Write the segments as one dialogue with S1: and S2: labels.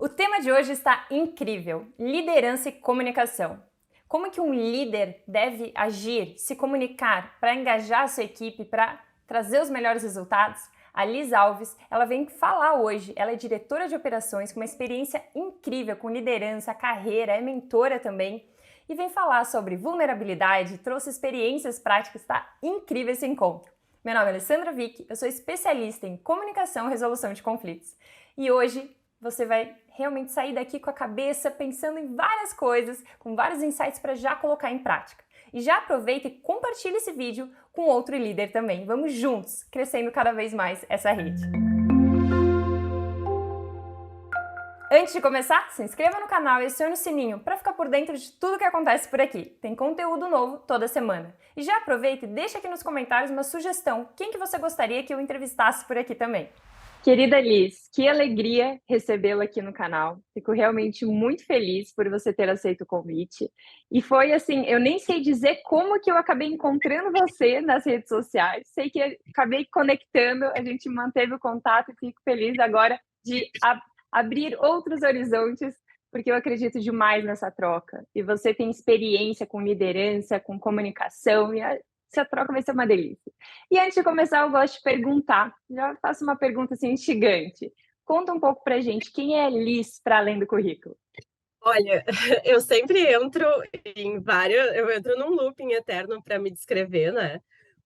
S1: O tema de hoje está incrível: liderança e comunicação. Como que um líder deve agir, se comunicar para engajar a sua equipe, para trazer os melhores resultados? A Liz Alves, ela vem falar hoje. Ela é diretora de operações com uma experiência incrível com liderança, carreira, é mentora também. E vem falar sobre vulnerabilidade, trouxe experiências práticas, está incrível esse encontro. Meu nome é Alessandra Vick, eu sou especialista em comunicação e resolução de conflitos. E hoje você vai realmente sair daqui com a cabeça pensando em várias coisas, com vários insights para já colocar em prática. E já aproveita e compartilha esse vídeo com outro líder também. Vamos juntos, crescendo cada vez mais essa rede. Antes de começar, se inscreva no canal e acione o sininho para ficar por dentro de tudo que acontece por aqui. Tem conteúdo novo toda semana. E já aproveita e deixa aqui nos comentários uma sugestão. Quem que você gostaria que eu entrevistasse por aqui também? Querida Liz, que alegria recebê-la aqui no canal. Fico realmente muito feliz por você ter aceito o convite. E foi assim, eu nem sei dizer como que eu acabei encontrando você nas redes sociais. Sei que acabei conectando, a gente manteve o contato e fico feliz agora de abrir outros horizontes, porque eu acredito demais nessa troca. E você tem experiência com liderança, com comunicação, e essa troca vai ser uma delícia. E antes de começar, eu gosto de perguntar, já faço uma pergunta assim instigante. Conta um pouco pra gente, quem é Liz para além do currículo?
S2: Olha, eu sempre entro eu entro num looping eterno para me descrever, né?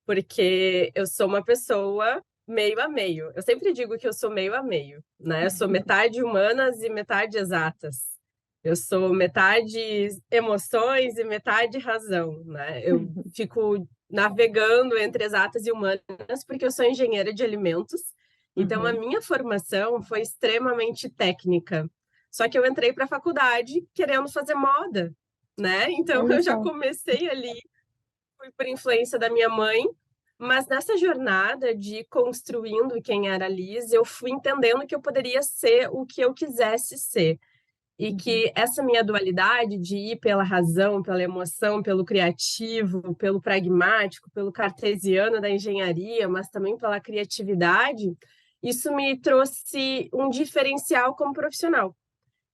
S2: Porque eu sou uma pessoa meio a meio. Eu sempre digo que eu sou meio a meio, né? Eu sou metade humanas e metade exatas. Eu sou metade emoções e metade razão, né? Eu fico navegando entre exatas e humanas porque eu sou engenheira de alimentos. Então a
S1: Uhum.
S2: minha formação foi extremamente técnica. Só que eu entrei para a faculdade querendo fazer moda, né? Então
S1: Olha
S2: eu já
S1: só.
S2: comecei ali, fui por influência da minha mãe, mas nessa jornada de construindo quem era a Liz, eu fui entendendo que eu poderia ser o que eu quisesse ser. E
S1: Uhum.
S2: que essa minha dualidade de ir pela razão, pela emoção, pelo criativo, pelo pragmático, pelo cartesiano da engenharia, mas também pela criatividade, isso me trouxe um diferencial como profissional.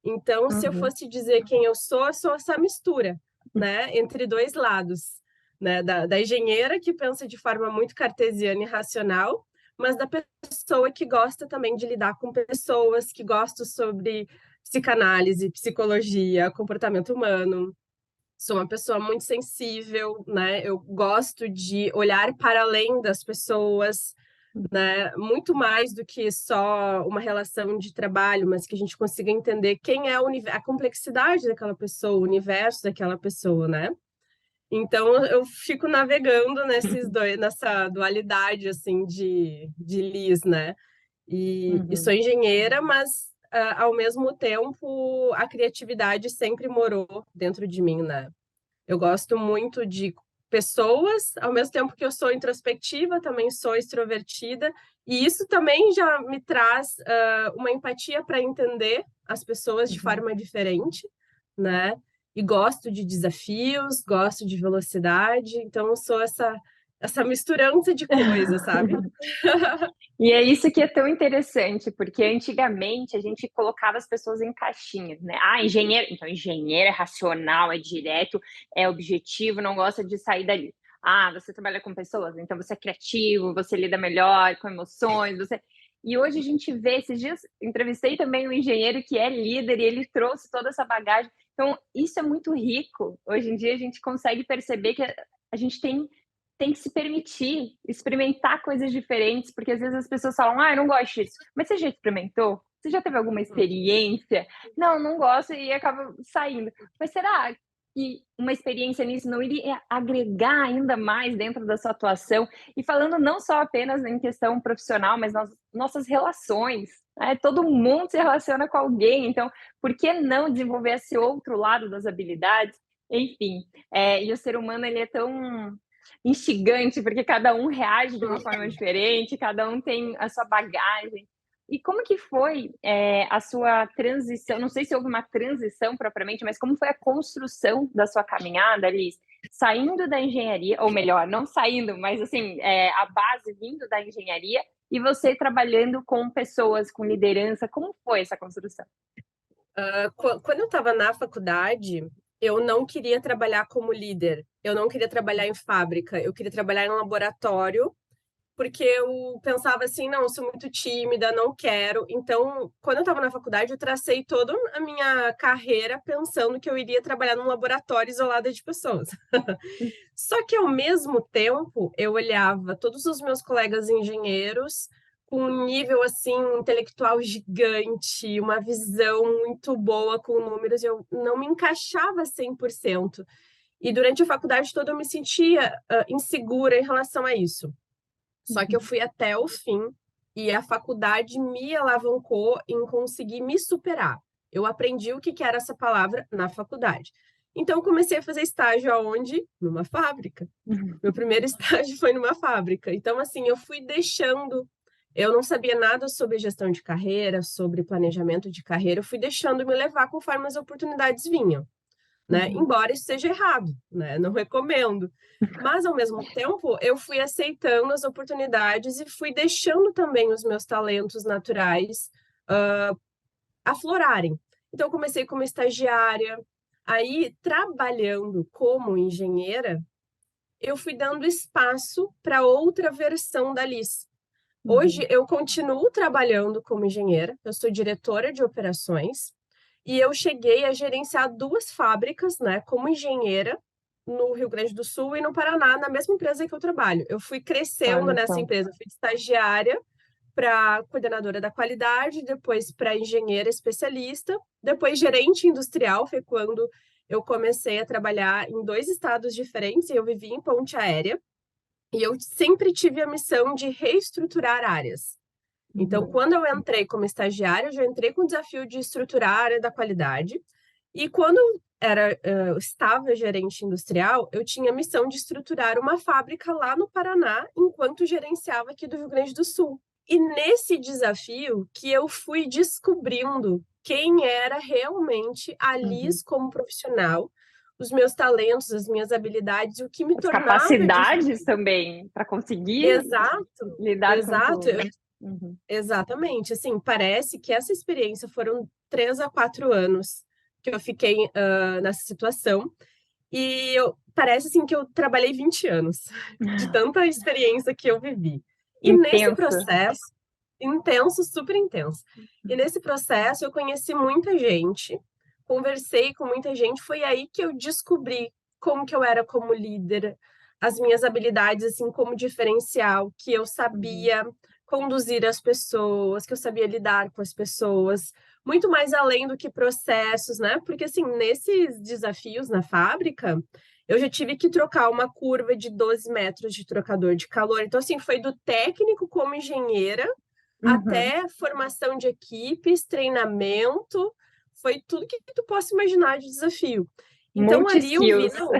S2: Então, se eu
S1: Uhum.
S2: fosse dizer quem eu sou essa mistura, né, entre dois lados, né, da engenheira que pensa de forma muito cartesiana e racional, mas da pessoa que gosta também de lidar com pessoas, que gosta sobre psicanálise, psicologia, comportamento humano. Sou uma pessoa muito sensível, né? Eu gosto de olhar para além das pessoas, né? Muito mais do que só uma relação de trabalho, mas que a gente consiga entender quem é a complexidade daquela pessoa, o universo daquela pessoa, né? Então eu fico navegando nessa dualidade assim de Liz, né? E sou
S1: Uhum.
S2: engenheira, mas ao mesmo tempo a criatividade sempre morou dentro de mim, né? Eu gosto muito de pessoas, ao mesmo tempo que eu sou introspectiva, também sou extrovertida, e isso também já me traz uma empatia para entender as pessoas de
S1: Uhum.
S2: forma diferente, né? E gosto de desafios, gosto de velocidade, então eu sou essa misturança de coisas, sabe?
S1: E é isso que é tão interessante, porque antigamente a gente colocava as pessoas em caixinhas, né? Ah, engenheiro, então engenheiro é racional, é direto, é objetivo, não gosta de sair dali. Ah, você trabalha com pessoas, então você é criativo, você lida melhor com emoções, você. E hoje a gente vê, esses dias entrevistei também um engenheiro que é líder e ele trouxe toda essa bagagem. Então, isso é muito rico. Hoje em dia a gente consegue perceber que a gente tem que se permitir experimentar coisas diferentes, porque às vezes as pessoas falam, ah, eu não gosto disso. Mas você já experimentou? Você já teve alguma experiência? Não, não gosto e acaba saindo. Mas será que uma experiência nisso não iria agregar ainda mais dentro da sua atuação? E falando não só apenas em questão profissional, mas nas nossas relações. Né? Todo mundo se relaciona com alguém, então por que não desenvolver esse outro lado das habilidades? Enfim, e o ser humano ele é tão instigante, porque cada um reage de uma forma diferente, cada um tem a sua bagagem. E como que foi a sua transição? Não sei se houve uma transição propriamente, mas como foi a construção da sua caminhada, Liz? Saindo da engenharia, ou melhor, não saindo, mas assim, a base vindo da engenharia e você trabalhando com pessoas, com liderança, como foi essa construção?
S2: Quando eu estava na faculdade, eu não queria trabalhar como líder, eu não queria trabalhar em fábrica, eu queria trabalhar em laboratório, porque eu pensava assim, não, eu sou muito tímida, não quero. Então, quando eu estava na faculdade, eu tracei toda a minha carreira pensando que eu iria trabalhar num laboratório isolado de pessoas. Só que, ao mesmo tempo, eu olhava todos os meus colegas engenheiros com um nível, assim, intelectual gigante, uma visão muito boa com números, eu não me encaixava 100%. E durante a faculdade toda eu me sentia insegura em relação a isso. Só que eu
S1: Uhum.
S2: fui até o fim e a faculdade me alavancou em conseguir me superar. Eu aprendi o que era essa palavra na faculdade. Então, eu comecei a fazer estágio aonde? Numa fábrica. Meu primeiro estágio foi numa fábrica. Então, assim, eu fui deixando. Eu não sabia nada sobre gestão de carreira, sobre planejamento de carreira. Eu fui deixando me levar conforme as oportunidades vinham, né?
S1: Uhum.
S2: Embora isso seja errado, né? Não recomendo. Mas, ao mesmo tempo, eu fui aceitando as oportunidades e fui deixando também os meus talentos naturais aflorarem. Então, eu comecei como estagiária, aí, trabalhando como engenheira, eu fui dando espaço para outra versão da Liz. Hoje,
S1: Uhum.
S2: eu continuo trabalhando como engenheira, eu sou diretora de operações, e eu cheguei a gerenciar duas fábricas, né, como engenheira no Rio Grande do Sul e no Paraná, na mesma empresa que eu trabalho. Eu fui crescendo
S1: Olha
S2: nessa
S1: só.
S2: empresa, fui de estagiária para coordenadora da qualidade, depois para engenheira especialista, depois gerente industrial, foi quando eu comecei a trabalhar em dois estados diferentes, eu vivi em Ponte Aérea, e eu sempre tive a missão de reestruturar áreas. Então,
S1: Uhum.
S2: quando eu entrei como estagiária, eu já entrei com o desafio de estruturar a área da qualidade. E quando eu estava gerente industrial, eu tinha a missão de estruturar uma fábrica lá no Paraná, enquanto gerenciava aqui do Rio Grande do Sul. E nesse desafio que eu fui descobrindo quem era realmente a
S1: Uhum.
S2: Liz como profissional, os meus talentos, as minhas habilidades, o que me
S1: As
S2: tornava
S1: capacidades
S2: diferente.
S1: também para conseguir
S2: Exato,
S1: lidar com
S2: exato.
S1: tudo. Uhum.
S2: Exatamente, assim, parece que essa experiência foram 3 a 4 anos que eu fiquei nessa situação e parece assim que eu trabalhei 20 anos de tanta experiência que eu vivi. E nesse
S1: Intenso.
S2: processo, intenso, super intenso. E nesse processo eu conheci muita gente, conversei com muita gente, foi aí que eu descobri como que eu era como líder, as minhas habilidades assim como diferencial, que eu
S1: Uhum.
S2: sabia conduzir as pessoas, que eu sabia lidar com as pessoas, muito mais além do que processos, né? Porque assim, nesses desafios na fábrica, eu já tive que trocar uma curva de 12 metros de trocador de calor. Então, assim, foi do técnico como engenheira
S1: Uhum.
S2: até formação de equipes, treinamento, foi tudo que tu possa imaginar de desafio. Então, ali eu vi,
S1: Multi-skills.
S2: não,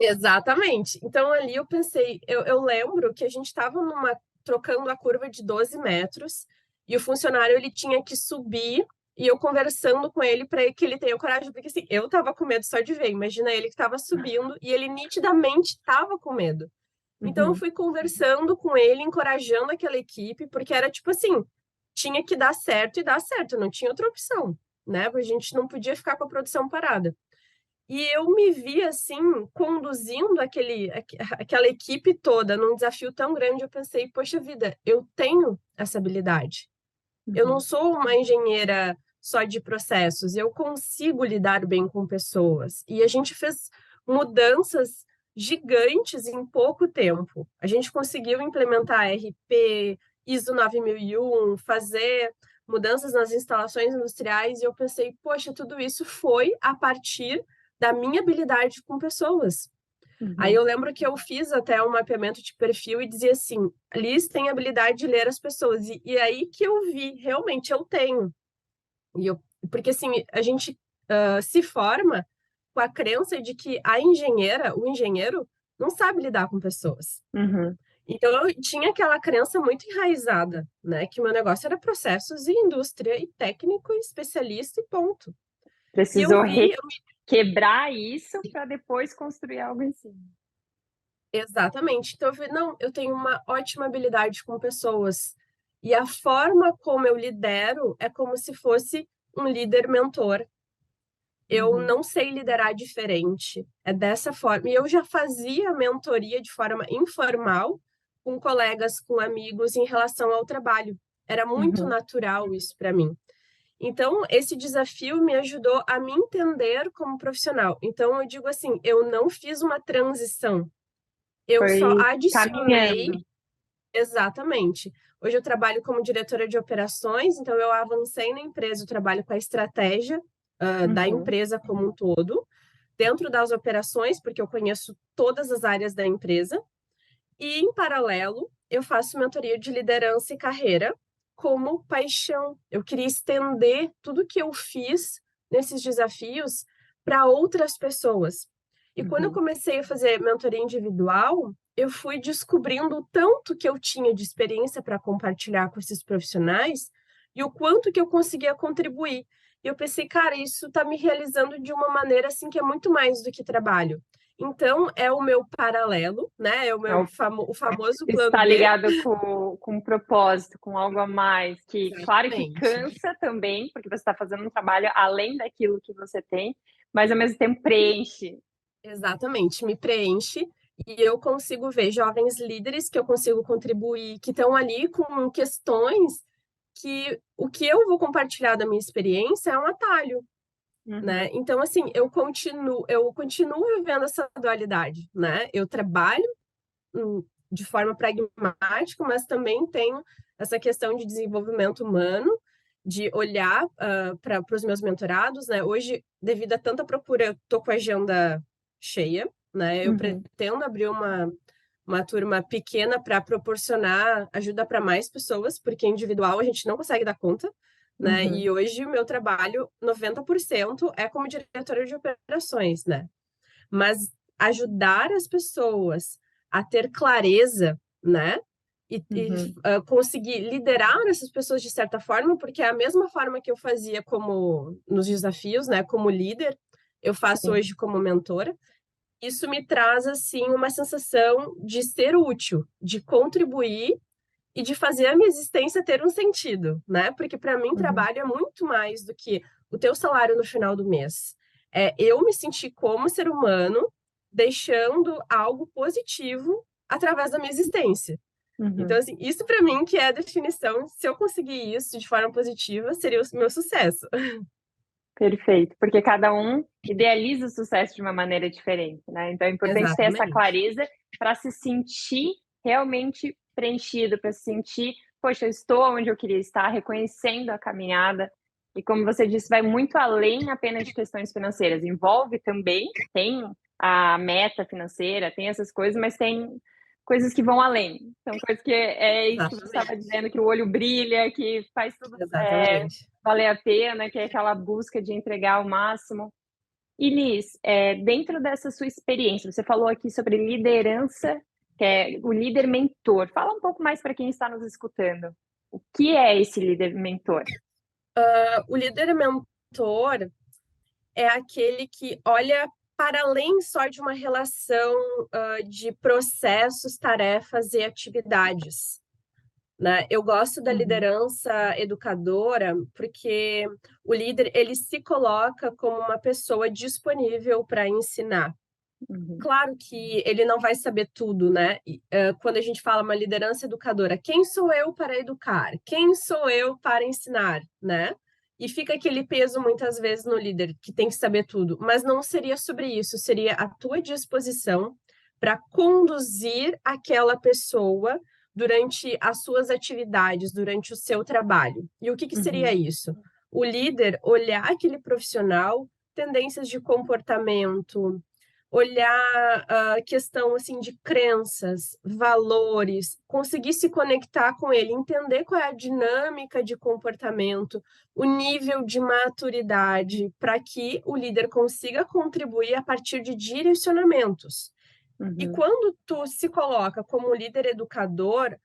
S2: exatamente. Então, ali eu pensei, eu lembro que a gente estava trocando a curva de 12 metros e o funcionário ele tinha que subir e eu conversando com ele para que ele tenha coragem, porque assim, eu estava com medo só de ver, imagina ele que estava subindo e ele nitidamente estava com medo. Então eu
S1: Uhum.
S2: fui conversando com ele, encorajando aquela equipe, porque era tipo assim, tinha que dar certo e dar certo, não tinha outra opção, né? A gente não podia ficar com a produção parada. E eu me vi assim, conduzindo aquela equipe toda num desafio tão grande, eu pensei, poxa vida, eu tenho essa habilidade. Eu não
S1: Uhum.
S2: sou uma engenheira só de processos, eu consigo lidar bem com pessoas. E a gente fez mudanças gigantes em pouco tempo. A gente conseguiu implementar RP, ISO 9001, fazer mudanças nas instalações industriais, e eu pensei, poxa, tudo isso foi a partir da minha habilidade com pessoas. Aí
S1: Uhum.
S2: eu lembro que eu fiz até um mapeamento de perfil e dizia assim: Liz tem habilidade de ler as pessoas. E aí que eu vi, realmente eu tenho. Porque assim, a gente se forma com a crença de que a engenheira, o engenheiro, não sabe lidar com pessoas.
S1: Uhum.
S2: Então eu tinha aquela crença muito enraizada, né? Que o meu negócio era processos e indústria, e técnico, e especialista e ponto. E eu
S1: Precisou
S2: vi,
S1: quebrar isso para depois construir algo em cima.
S2: exatamente. Então, eu falei, não, eu tenho uma ótima habilidade com pessoas. E a forma como eu lidero é como se fosse um líder mentor. Eu não sei liderar diferente. É dessa forma. E eu já fazia mentoria de forma informal com colegas, com amigos em relação ao trabalho. Era muito natural isso para mim. Então, esse desafio me ajudou a me entender como profissional. Então, eu digo assim, eu não fiz uma transição. Eu só
S1: Foi
S2: adicionei.
S1: caminhando.
S2: Exatamente. Hoje eu trabalho como diretora de operações, então eu avancei na empresa, eu trabalho com a estratégia da
S1: Uhum.
S2: empresa como um todo, dentro das operações, porque eu conheço todas as áreas da empresa, e em paralelo eu faço mentoria de liderança e carreira como paixão. Eu queria estender tudo que eu fiz nesses desafios para outras pessoas. E quando eu
S1: Uhum.
S2: comecei a fazer mentoria individual, eu fui descobrindo o tanto que eu tinha de experiência para compartilhar com esses profissionais e o quanto que eu conseguia contribuir. E eu pensei, cara, isso está me realizando de uma maneira assim que é muito mais do que trabalho. Então, é o meu paralelo, né? É o meu o famoso plano
S1: Está
S2: B.
S1: ligado com um propósito, com algo a mais, que claro que
S2: Exatamente.
S1: cansa também, porque você está fazendo um trabalho além daquilo que você tem, mas ao mesmo tempo preenche.
S2: Exatamente, me preenche e eu consigo ver jovens líderes que eu consigo contribuir, que estão ali com questões que o que eu vou compartilhar da minha experiência é um atalho, né?
S1: Uhum.
S2: Então, assim, eu continuo vivendo essa dualidade, né? Eu trabalho de forma pragmática, mas também tenho essa questão de desenvolvimento humano, de olhar para os meus mentorados, né? Hoje, devido a tanta procura, eu estou com a agenda cheia, né? Eu
S1: Uhum.
S2: pretendo abrir uma turma pequena para proporcionar ajuda para mais pessoas, porque individual a gente não consegue dar conta, né?
S1: Uhum.
S2: E hoje o meu trabalho, 90% é como diretora de operações, né? Mas ajudar as pessoas a ter clareza, né?
S1: Uhum.
S2: Conseguir liderar essas pessoas de certa forma, porque é a mesma forma que eu fazia como nos desafios, né? Como líder, eu faço
S1: Sim.
S2: hoje como mentora. Isso me traz assim uma sensação de ser útil, de contribuir e de fazer a minha existência ter um sentido, né? Porque para mim
S1: Uhum.
S2: trabalho é muito mais do que o teu salário no final do mês. É eu me sentir como ser humano, deixando algo positivo através da minha existência. Então,
S1: Uhum.
S2: assim, isso para mim que é a definição. Se eu conseguir isso de forma positiva, seria o meu sucesso.
S1: Perfeito, porque cada um idealiza o sucesso de uma maneira diferente, né? Então é importante ter essa
S2: Exatamente.
S1: clareza para se sentir realmente preenchido, para se sentir, poxa, eu estou onde eu queria estar, reconhecendo a caminhada. E como você disse, vai muito além apenas de questões financeiras, envolve também, tem a meta financeira, tem essas coisas, mas tem coisas que vão além. São coisas que é isso que você estava
S2: Exatamente.
S1: dizendo, que o olho brilha, que faz tudo
S2: Exatamente.
S1: valer a pena, que é aquela busca de entregar o máximo. E Liz, dentro dessa sua experiência, você falou aqui sobre liderança, que é o líder mentor. Fala um pouco mais para quem está nos escutando. O que é esse líder mentor?
S2: O líder mentor é aquele que olha para além só de uma relação de processos, tarefas e atividades, né? Eu gosto da
S1: Uhum,
S2: liderança educadora porque o líder ele se coloca como uma pessoa disponível para ensinar.
S1: uhum,
S2: Claro que ele não vai saber tudo, né? Quando a gente fala uma liderança educadora, quem sou eu para educar? Quem sou eu para ensinar, né? E fica aquele peso muitas vezes no líder, que tem que saber tudo. Mas não seria sobre isso, seria a tua disposição para conduzir aquela pessoa durante as suas atividades, durante o seu trabalho. E o que seria
S1: uhum,
S2: isso? O líder olhar aquele profissional, tendências de comportamento, olhar a questão assim de crenças, valores, conseguir se conectar com ele, entender qual é a dinâmica de comportamento, o nível de maturidade, para que o líder consiga contribuir a partir de direcionamentos. E
S1: uhum.
S2: quando tu se coloca como líder educador,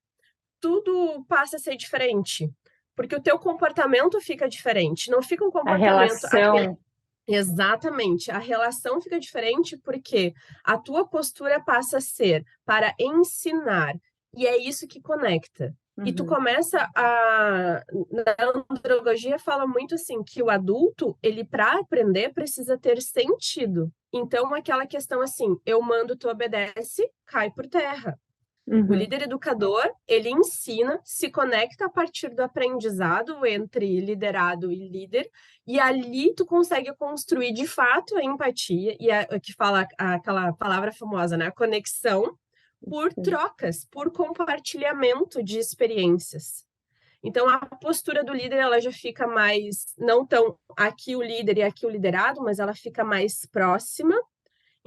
S2: tudo passa a ser diferente, porque o teu comportamento fica diferente, não fica um
S1: A
S2: comportamento
S1: relação.
S2: exatamente. A relação fica diferente porque a tua postura passa a ser para ensinar. E é isso que conecta. E tu
S1: Uhum.
S2: começa a... Na andragogia fala muito assim, que o adulto, ele para aprender, precisa ter sentido. Então, aquela questão assim, eu mando, tu obedece, cai por terra. O
S1: Uhum.
S2: líder educador, ele ensina, se conecta a partir do aprendizado entre liderado e líder, e ali tu consegue construir de fato a empatia, e que fala aquela palavra famosa, né? A conexão por
S1: Sim.
S2: trocas, por compartilhamento de experiências. Então, a postura do líder, ela já fica mais, não tão aqui o líder e aqui o liderado, mas ela fica mais próxima.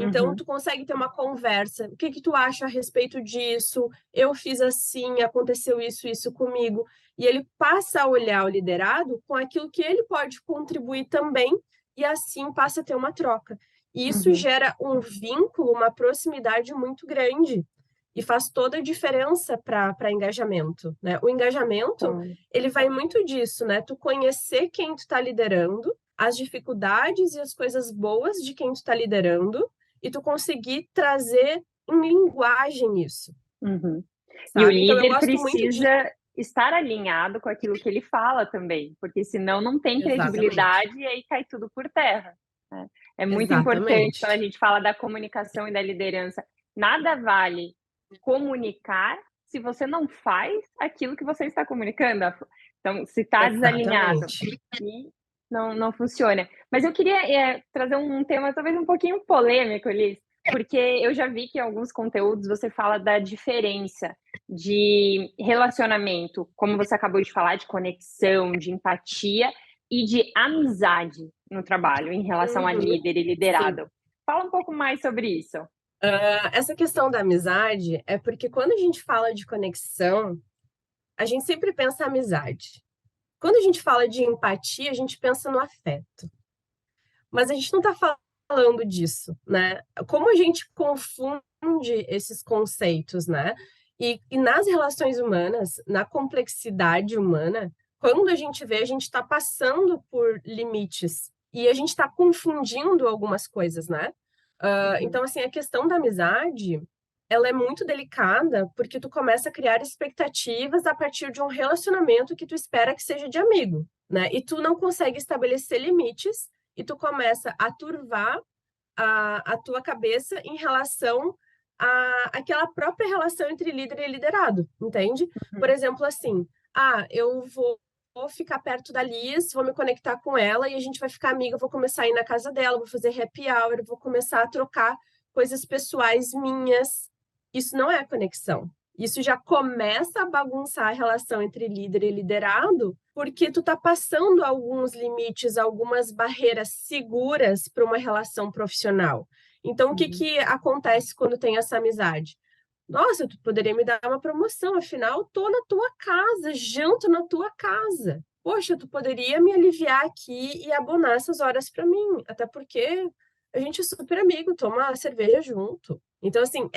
S2: Então,
S1: Uhum.
S2: tu consegue ter uma conversa. O que que tu acha a respeito disso? Eu fiz assim, aconteceu isso comigo. E ele passa a olhar o liderado com aquilo que ele pode contribuir também, e assim passa a ter uma troca. E isso
S1: Uhum.
S2: gera um vínculo, uma proximidade muito grande. E faz toda a diferença para engajamento, né? O engajamento,
S1: Então,
S2: ele vai muito disso, né? Tu conhecer quem tu está liderando, as dificuldades e as coisas boas de quem tu está liderando, e tu conseguir trazer em linguagem isso,
S1: uhum. E o
S2: sabe? Então eu
S1: líder
S2: gosto muito de...
S1: precisa estar alinhado com aquilo que ele fala também, porque senão não tem
S2: Exatamente.
S1: credibilidade e aí cai tudo por terra, né. É muito importante quando a
S2: Exatamente.
S1: gente fala da comunicação e da liderança, nada vale comunicar se você não faz aquilo que você está comunicando. Então, se está desalinhado
S2: Exatamente.
S1: e não funciona. Mas eu queria, trazer um tema talvez um pouquinho polêmico, Liz, porque eu já vi que em alguns conteúdos você fala da diferença de relacionamento, como você acabou de falar, de conexão, de empatia e de amizade no trabalho, em relação a
S2: Uhum.
S1: líder e
S2: Sim.
S1: liderado. Fala um pouco mais sobre isso.
S2: Essa questão da amizade é porque quando a gente fala de conexão, a gente sempre pensa amizade. Quando a gente fala de empatia, a gente pensa no afeto. Mas a gente não está falando disso, né? Como a gente confunde esses conceitos, né? E nas relações humanas, na complexidade humana, quando a gente vê, a gente está passando por limites e a gente está confundindo algumas coisas, né?
S1: Uhum,
S2: Então, assim, a questão da amizade, ela é muito delicada porque tu começa a criar expectativas a partir de um relacionamento que tu espera que seja de amigo, né? E tu não consegue estabelecer limites e tu começa a turvar a tua cabeça em relação àquela própria relação entre líder e liderado, entende? Por
S1: uhum,
S2: exemplo, assim, eu vou ficar perto da Liz, vou me conectar com ela e a gente vai ficar amiga, eu vou começar a ir na casa dela, vou fazer happy hour, vou começar a trocar coisas pessoais minhas. Isso não é conexão. Isso já começa a bagunçar a relação entre líder e liderado, porque tu tá passando alguns limites, algumas barreiras seguras para uma relação profissional. Então, o que
S1: uhum.
S2: que acontece quando tem essa amizade? Nossa, tu poderia me dar uma promoção, afinal, tô na tua casa, janto na tua casa. Poxa, tu poderia me aliviar aqui e abonar essas horas para mim, até porque a gente é super amigo, toma cerveja junto. Então, assim,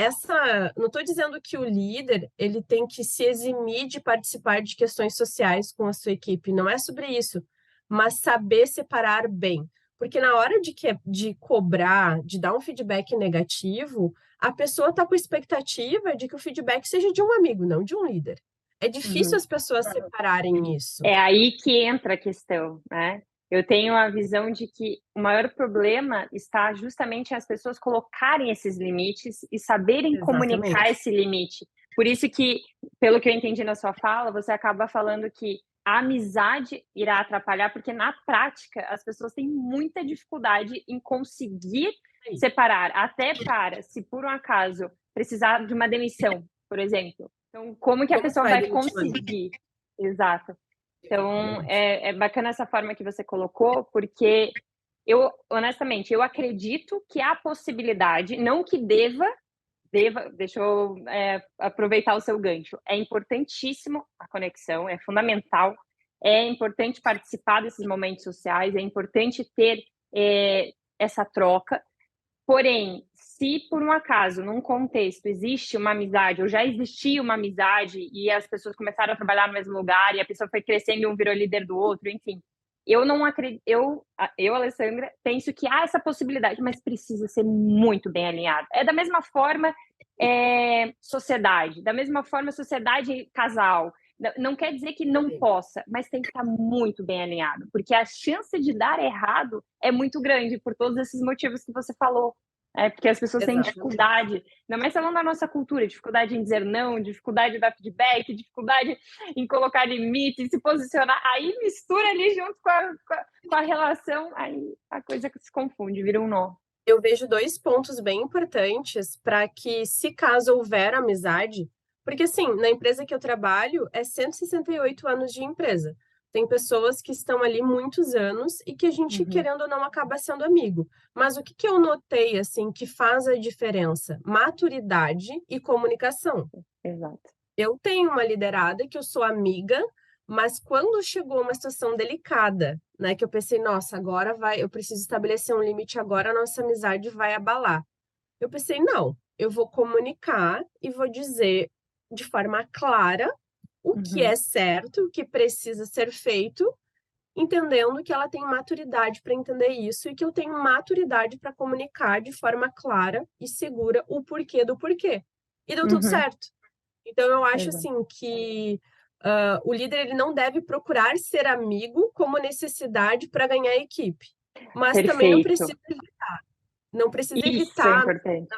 S2: não estou dizendo que o líder ele tem que se eximir de participar de questões sociais com a sua equipe, não é sobre isso, mas saber separar bem. Porque na hora de cobrar, de dar um feedback negativo, a pessoa está com expectativa de que o feedback seja de um amigo, não de um líder. É difícil
S1: Uhum.
S2: as pessoas separarem isso.
S1: É aí que entra a questão, né. Eu tenho a visão de que o maior problema está justamente em as pessoas colocarem esses limites e saberem comunicar
S2: Exatamente.
S1: esse limite. Por isso que, pelo que eu entendi na sua fala, você acaba falando que a amizade irá atrapalhar, porque na prática as pessoas têm muita dificuldade em conseguir
S2: Aí.
S1: separar, até para, se por um acaso precisar de uma demissão, por exemplo. Então, como que a
S2: Como tu
S1: pessoa
S2: vai
S1: vai
S2: demitir um amigo?
S1: conseguir? Exato. Então,
S2: Exatamente.
S1: é bacana essa forma que você colocou, porque eu, honestamente, eu acredito que há possibilidade, não que deixa eu, aproveitar o seu gancho. É importantíssimo a conexão, é fundamental, é importante participar desses momentos sociais, é importante ter, essa troca. Porém, se por um acaso, num contexto, existe uma amizade, ou já existia uma amizade, e as pessoas começaram a trabalhar no mesmo lugar, e a pessoa foi crescendo e um virou líder do outro, enfim. Eu não acredito, Alessandra, penso que há essa possibilidade, mas precisa ser muito bem alinhado. É da mesma forma, sociedade, da mesma forma, sociedade e casal. Não quer dizer que não possa, mas tem que estar muito bem alinhado, porque a chance de dar errado é muito grande por todos esses motivos que você falou. É porque as pessoas têm
S2: Exatamente.
S1: dificuldade, ainda mais falando da nossa cultura, dificuldade em dizer não, dificuldade em dar feedback, dificuldade em colocar limites, se posicionar, aí mistura ali junto com a relação, aí a coisa se confunde, vira um nó.
S2: Eu vejo 2 pontos bem importantes para que, se caso houver amizade, porque assim, na empresa que eu trabalho é 168 anos de empresa. Tem pessoas que estão ali muitos anos e que a gente,
S1: Uhum,
S2: querendo ou não, acaba sendo amigo. Mas o que que eu notei, assim, que faz a diferença? Maturidade e comunicação.
S1: exato.
S2: Eu tenho uma liderada que eu sou amiga, mas quando chegou uma situação delicada, né, que eu pensei, nossa, agora vai, eu preciso estabelecer um limite agora, a nossa amizade vai abalar. Eu pensei, não, eu vou comunicar e vou dizer de forma clara o que
S1: Uhum,
S2: é certo, o que precisa ser feito, entendendo que ela tem maturidade para entender isso e que eu tenho maturidade para comunicar de forma clara e segura o porquê do porquê. E deu tudo
S1: uhum,
S2: certo. Então eu acho
S1: exato.
S2: assim que o líder ele não deve procurar ser amigo como necessidade para ganhar a equipe, mas também
S1: Perfeito.
S2: não precisa
S1: Isso é
S2: evitar,
S1: importante.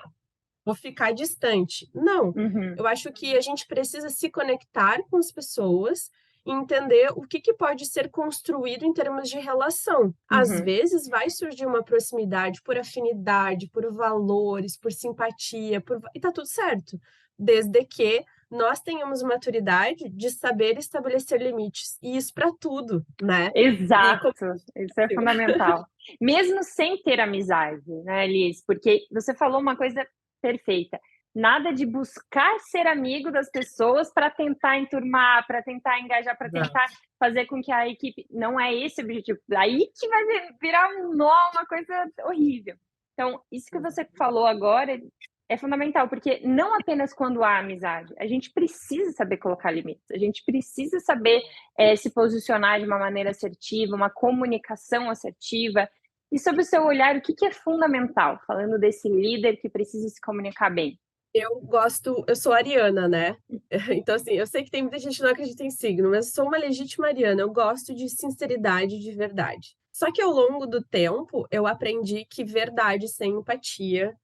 S2: vou ficar distante. Não,
S1: Uhum,
S2: eu acho que a gente precisa se conectar com as pessoas e entender o que, que pode ser construído em termos de relação. Às
S1: uhum.
S2: vezes vai surgir uma proximidade por afinidade, por valores, por simpatia, e tá tudo certo, desde que nós tenhamos maturidade de saber estabelecer limites. E isso para tudo, né? E como
S1: Exato, isso é fundamental. Mesmo sem ter amizade, né, Liz? Porque você falou uma coisa perfeita. Nada de buscar ser amigo das pessoas para tentar enturmar, para tentar engajar, para tentar
S2: Exato.
S1: fazer com que a equipe. Não é esse o objetivo. Aí que vai virar um nó, uma coisa horrível. Então, isso que você falou agora é fundamental, porque não apenas quando há amizade, a gente precisa saber colocar limites, a gente precisa saber se posicionar de uma maneira assertiva, uma comunicação assertiva. E sobre o seu olhar, o que, que é fundamental, falando desse líder que precisa se comunicar bem?
S2: Eu sou ariana, né? Então, assim, eu sei que tem muita gente que não acredita em signo, mas eu sou uma legítima ariana. Eu gosto de sinceridade de verdade. Só que ao longo do tempo, eu aprendi que verdade sem empatia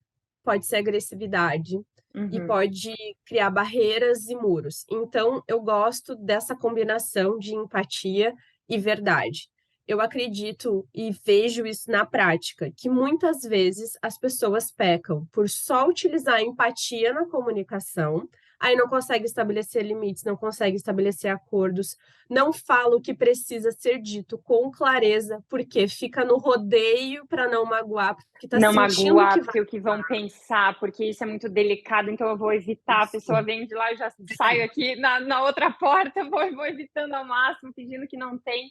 S2: pode ser agressividade e
S1: Uhum,
S2: pode criar barreiras e muros. Então, eu gosto dessa combinação de empatia e verdade. Eu acredito e vejo isso na prática, que muitas vezes as pessoas pecam por só utilizar a empatia na comunicação, aí não consegue estabelecer limites, não consegue estabelecer acordos, não fala o que precisa ser dito com clareza, porque fica no rodeio para não magoar, porque está
S1: não
S2: sentindo que
S1: magoar,
S2: vai
S1: porque o que vão pensar, porque isso é muito delicado, então eu vou evitar. A pessoa
S2: isso.
S1: vem de lá, eu já saio aqui na outra porta, vou evitando ao máximo, fingindo que não tem.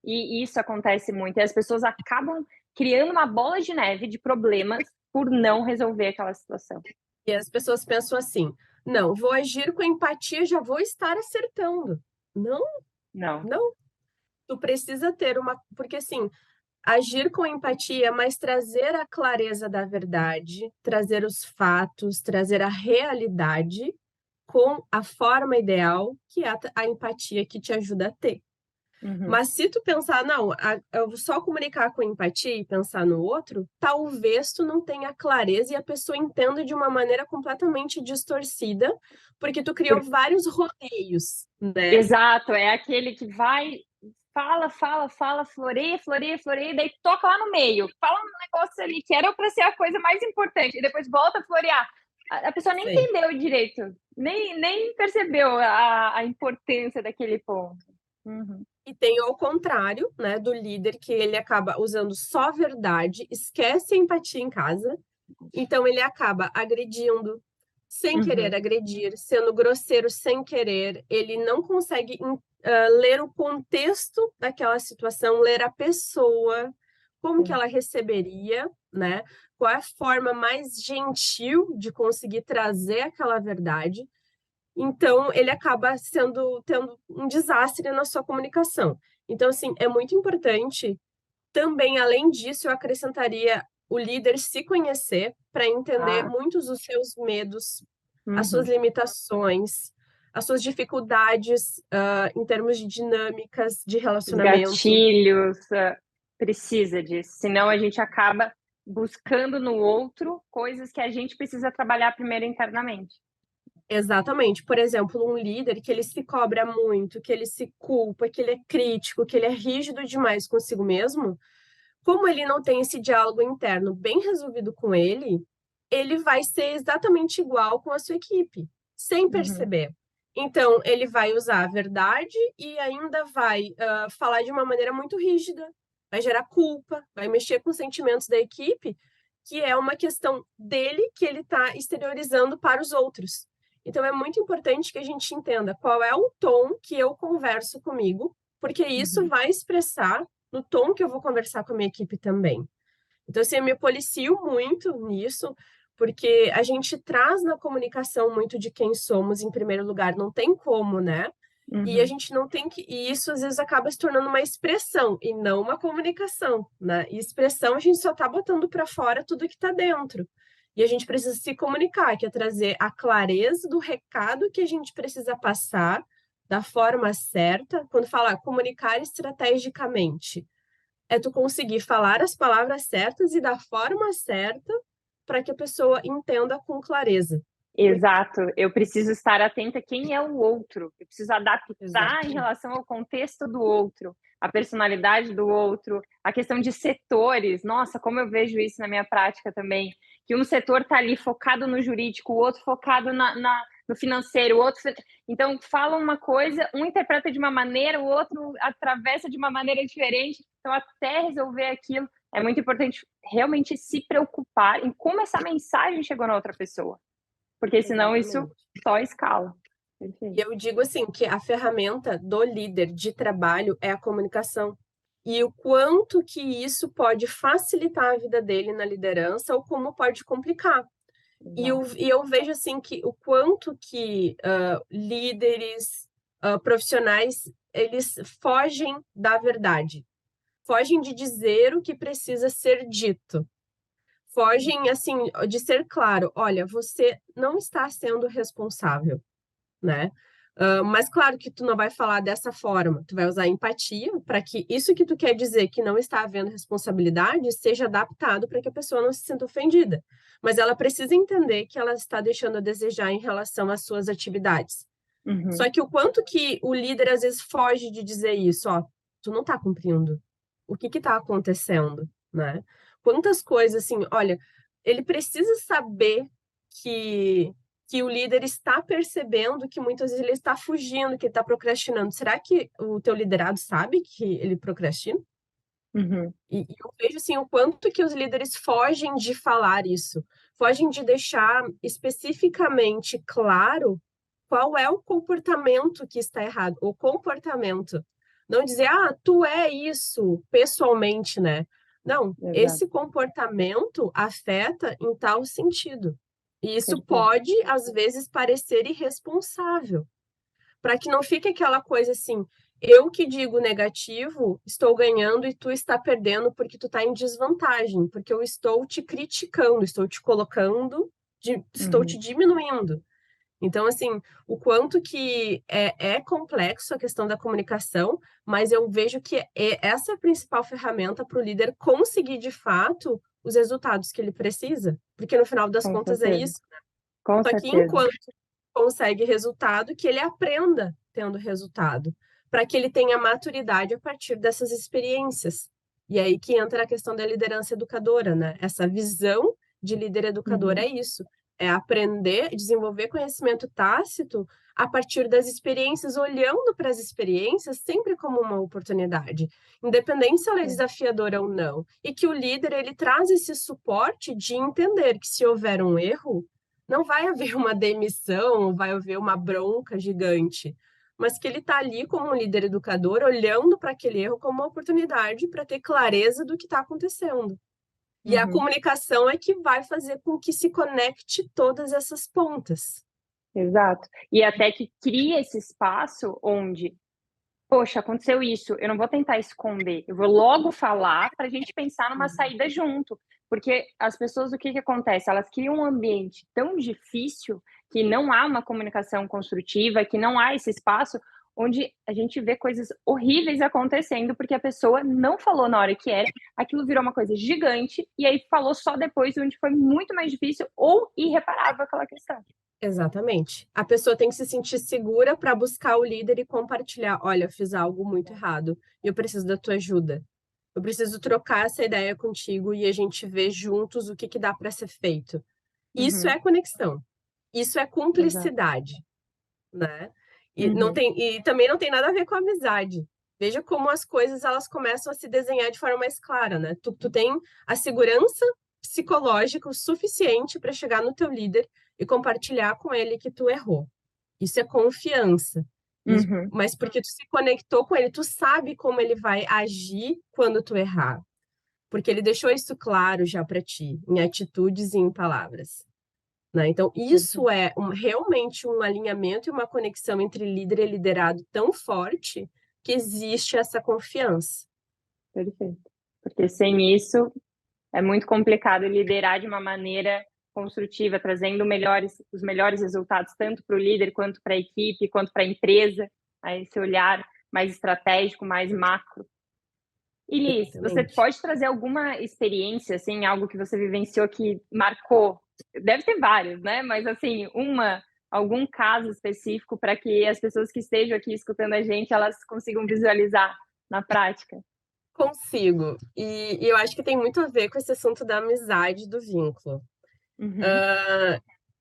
S1: E isso acontece muito. E as pessoas acabam criando uma bola de neve de problemas por não resolver aquela situação.
S2: E as pessoas pensam assim: não, vou agir com empatia, já vou estar acertando. Não,
S1: Não.
S2: não. Tu precisa ter uma. Porque assim, agir com empatia, mas trazer a clareza da verdade, trazer os fatos, trazer a realidade com a forma ideal, que é a empatia que te ajuda a ter.
S1: Uhum.
S2: Mas se tu pensar, não, eu vou só comunicar com empatia e pensar no outro, talvez tu não tenha clareza e a pessoa entenda de uma maneira completamente distorcida, porque tu criou
S1: Por-
S2: vários rodeios, né?
S1: Exato, é aquele que vai, fala, fala, fala, floreia, floreia, floreia, e daí toca lá no meio, fala um negócio ali que era para ser a coisa mais importante, e depois volta a florear. A pessoa nem
S2: Sim.
S1: entendeu direito, nem percebeu a importância daquele ponto. Uhum.
S2: E tem ao contrário, né, do líder que ele acaba usando só verdade, esquece a empatia em casa, então ele acaba agredindo sem querer
S1: Uhum.
S2: agredir, sendo grosseiro sem querer, ele não consegue ler o contexto daquela situação, ler a pessoa, como que
S1: Sim.
S2: ela receberia, né? Qual é a forma mais gentil de conseguir trazer aquela verdade. Então, ele acaba tendo um desastre na sua comunicação. Então, assim, é muito importante também, além disso, eu acrescentaria o líder se conhecer para entender
S1: Ah,
S2: muitos dos seus medos, as suas
S1: uhum.
S2: limitações, as suas dificuldades em termos de dinâmicas de
S1: Os
S2: relacionamento.
S1: gatilhos, precisa disso, senão a gente acaba buscando no outro coisas que a gente precisa trabalhar primeiro internamente.
S2: Exatamente. Por exemplo, um líder que ele se cobra muito, que ele se culpa, que ele é crítico, que ele é rígido demais consigo mesmo, como ele não tem esse diálogo interno bem resolvido com ele vai ser exatamente igual com a sua equipe, sem
S1: Uhum.
S2: perceber. Então, ele vai usar a verdade e ainda vai falar de uma maneira muito rígida, vai gerar culpa, vai mexer com os sentimentos da equipe, que é uma questão dele que ele está exteriorizando para os outros. Então, é muito importante que a gente entenda qual é o tom que eu converso comigo, porque isso
S1: Uhum.
S2: vai expressar no tom que eu vou conversar com a minha equipe também. Então, assim, eu me policio muito nisso, porque a gente traz na comunicação muito de quem somos em primeiro lugar, não tem como, né? E a
S1: Uhum.
S2: gente não tem que. E isso às vezes acaba se tornando uma expressão e não uma comunicação, né? E expressão a gente só tá botando para fora tudo que tá dentro. E a gente precisa se comunicar, que é trazer a clareza do recado que a gente precisa passar da forma certa. Quando fala comunicar estrategicamente, é tu conseguir falar as palavras certas e da forma certa para que a pessoa entenda com clareza.
S1: Exato, eu preciso estar atenta a quem é o outro, eu preciso adaptar em
S2: Exatamente.
S1: relação ao contexto do outro, a personalidade do outro, a questão de setores. Nossa, como eu vejo isso na minha prática também, que um setor está ali focado no jurídico, o outro focado no financeiro, o outro. Então, fala uma coisa, um interpreta de uma maneira, o outro atravessa de uma maneira diferente. Então, até resolver aquilo, é muito importante realmente se preocupar em como essa mensagem chegou na outra pessoa. Porque senão isso
S2: Exatamente.
S1: só escala.
S2: E
S1: Perfeito.
S2: eu digo assim que a ferramenta do líder de trabalho é a comunicação. E o quanto que isso pode facilitar a vida dele na liderança ou como pode complicar.
S1: Exato.
S2: E eu vejo assim que o quanto que líderes, profissionais, eles fogem da verdade, fogem de dizer o que precisa ser dito, fogem assim de ser claro, olha, você não está sendo responsável, né? Mas claro que tu não vai falar dessa forma, tu vai usar empatia para que isso que tu quer dizer que não está havendo responsabilidade seja adaptado para que a pessoa não se sinta ofendida. Mas ela precisa entender que ela está deixando a desejar em relação às suas atividades.
S1: Uhum.
S2: Só que o quanto que o líder às vezes foge de dizer isso, ó, tu não está cumprindo. O que está acontecendo, né? Quantas coisas assim, olha, ele precisa saber que que o líder está percebendo que muitas vezes ele está fugindo, que ele está procrastinando. Será que o teu liderado sabe que ele procrastina?
S1: Uhum.
S2: E eu vejo assim o quanto que os líderes fogem de falar isso, fogem de deixar especificamente claro qual é o comportamento que está errado, o comportamento. Não dizer, ah, tu é isso, pessoalmente, né? Não,
S1: Exato.
S2: esse comportamento afeta em tal sentido. E isso
S1: Perfeito.
S2: pode, às vezes, parecer irresponsável, para que não fique aquela coisa assim, eu que digo negativo, estou ganhando e tu está perdendo porque tu está em desvantagem, porque eu estou te criticando, estou te colocando, estou te
S1: Uhum.
S2: diminuindo. Então, assim, o quanto que é complexo a questão da comunicação, mas eu vejo que essa é a principal ferramenta para o líder conseguir, de fato, os resultados que ele precisa, porque no final das
S1: Com
S2: contas é
S1: certeza.
S2: isso.
S1: Com
S2: Só que
S1: certeza.
S2: enquanto consegue resultado, que ele aprenda tendo resultado, para que ele tenha maturidade a partir dessas experiências. E aí que entra a questão da liderança educadora, né? Essa visão de líder educador
S1: Uhum.
S2: é isso, é aprender, desenvolver conhecimento tácito a partir das experiências, olhando para as experiências sempre como uma oportunidade, independente se ela é
S1: É.
S2: desafiadora ou não. E que o líder ele traz esse suporte de entender que se houver um erro, não vai haver uma demissão, vai haver uma bronca gigante, mas que ele está ali como um líder educador, olhando para aquele erro como uma oportunidade para ter clareza do que está acontecendo. E a
S1: Uhum.
S2: comunicação é que vai fazer com que se conecte todas essas pontas.
S1: Exato. E até que cria esse espaço onde poxa, aconteceu isso, eu não vou tentar esconder, eu vou logo falar para a gente pensar numa saída junto. Porque as pessoas, o que que acontece? Elas criam um ambiente tão difícil que não há uma comunicação construtiva, que não há esse espaço onde a gente vê coisas horríveis acontecendo, porque a pessoa não falou na hora que era, aquilo virou uma coisa gigante, e aí falou só depois, onde foi muito mais difícil ou irreparável aquela questão.
S2: Exatamente. A pessoa tem que se sentir segura para buscar o líder e compartilhar: olha, eu fiz algo muito errado e eu preciso da tua ajuda. Eu preciso trocar essa ideia contigo e a gente ver juntos o que que dá para ser feito. Isso
S1: Uhum,
S2: é conexão. Isso é
S1: exato.
S2: cumplicidade, né? E não
S1: Uhum,
S2: tem, e também não tem nada a ver com amizade. Veja como as coisas elas começam a se desenhar de forma mais clara, né? Tu tem a segurança psicológica o suficiente para chegar no teu líder e compartilhar com ele que tu errou. Isso é confiança.
S1: uhum.
S2: Mas porque tu se conectou com ele, tu sabe como ele vai agir quando tu errar. Porque ele deixou isso claro já para ti, em atitudes e em palavras. Né? Então, isso
S1: Perfeito,
S2: é realmente um alinhamento e uma conexão entre líder e liderado tão forte que existe essa confiança.
S1: perfeito. Porque sem isso é muito complicado liderar de uma maneira construtiva, trazendo os melhores resultados, tanto para o líder, quanto para a equipe, quanto para a empresa, a esse olhar mais estratégico, mais macro. E Liz, você
S2: Exatamente.
S1: pode trazer alguma experiência, assim, algo que você vivenciou que marcou? Deve ter vários, né? Mas assim, algum caso específico para que as pessoas que estejam aqui escutando a gente, elas consigam visualizar na prática.
S2: Consigo. E eu acho que tem muito a ver com esse assunto da amizade, do vínculo.
S1: Uhum,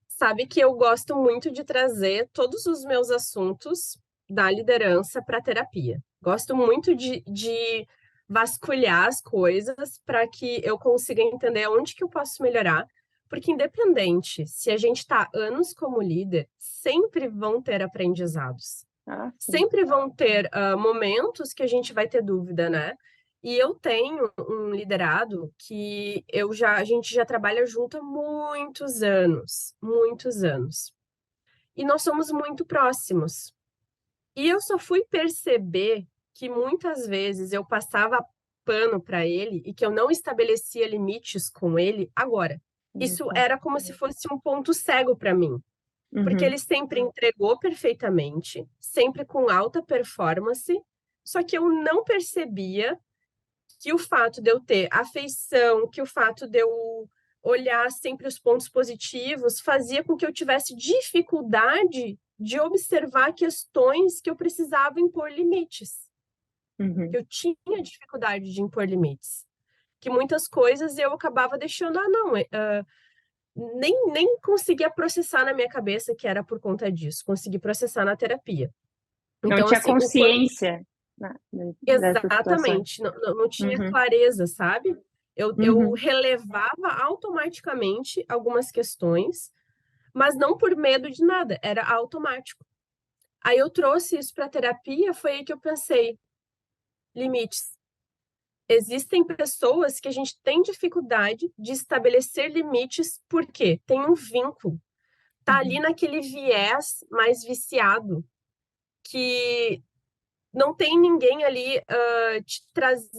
S2: Sabe que eu gosto muito de trazer todos os meus assuntos da liderança para terapia. Gosto muito de vasculhar as coisas para que eu consiga entender onde que eu posso melhorar, porque independente se a gente está anos como líder, sempre vão ter aprendizados.
S1: ah, sim.
S2: Sempre vão ter momentos que a gente vai ter dúvida, né? E eu tenho um liderado que a gente já trabalha junto há muitos anos, muitos anos. E nós somos muito próximos. E eu só fui perceber que muitas vezes eu passava pano para ele e que eu não estabelecia limites com ele agora.
S1: Olha
S2: Isso
S1: só.
S2: era como se fosse um ponto cego para mim, porque
S1: Uhum,
S2: ele sempre entregou perfeitamente, sempre com alta performance, só que eu não percebia que o fato de eu ter afeição, que o fato de eu olhar sempre os pontos positivos, fazia com que eu tivesse dificuldade de observar questões que eu precisava impor limites, que
S1: uhum.
S2: eu tinha dificuldade de impor limites, que muitas coisas eu acabava deixando, não, nem conseguia processar na minha cabeça que era por conta disso, consegui processar na terapia.
S1: Não
S2: Então,
S1: tinha
S2: assim, o quanto
S1: consciência, né, dessas situações.
S2: exatamente, não tinha
S1: Uhum,
S2: clareza, sabe? Eu
S1: uhum,
S2: relevava automaticamente algumas questões, mas não por medo de nada, era automático. Aí eu trouxe isso para a terapia, foi aí que eu pensei, limites. Existem pessoas que a gente tem dificuldade de estabelecer limites porque tem um vínculo, tá ali
S1: uhum,
S2: naquele viés mais viciado, que não tem ninguém ali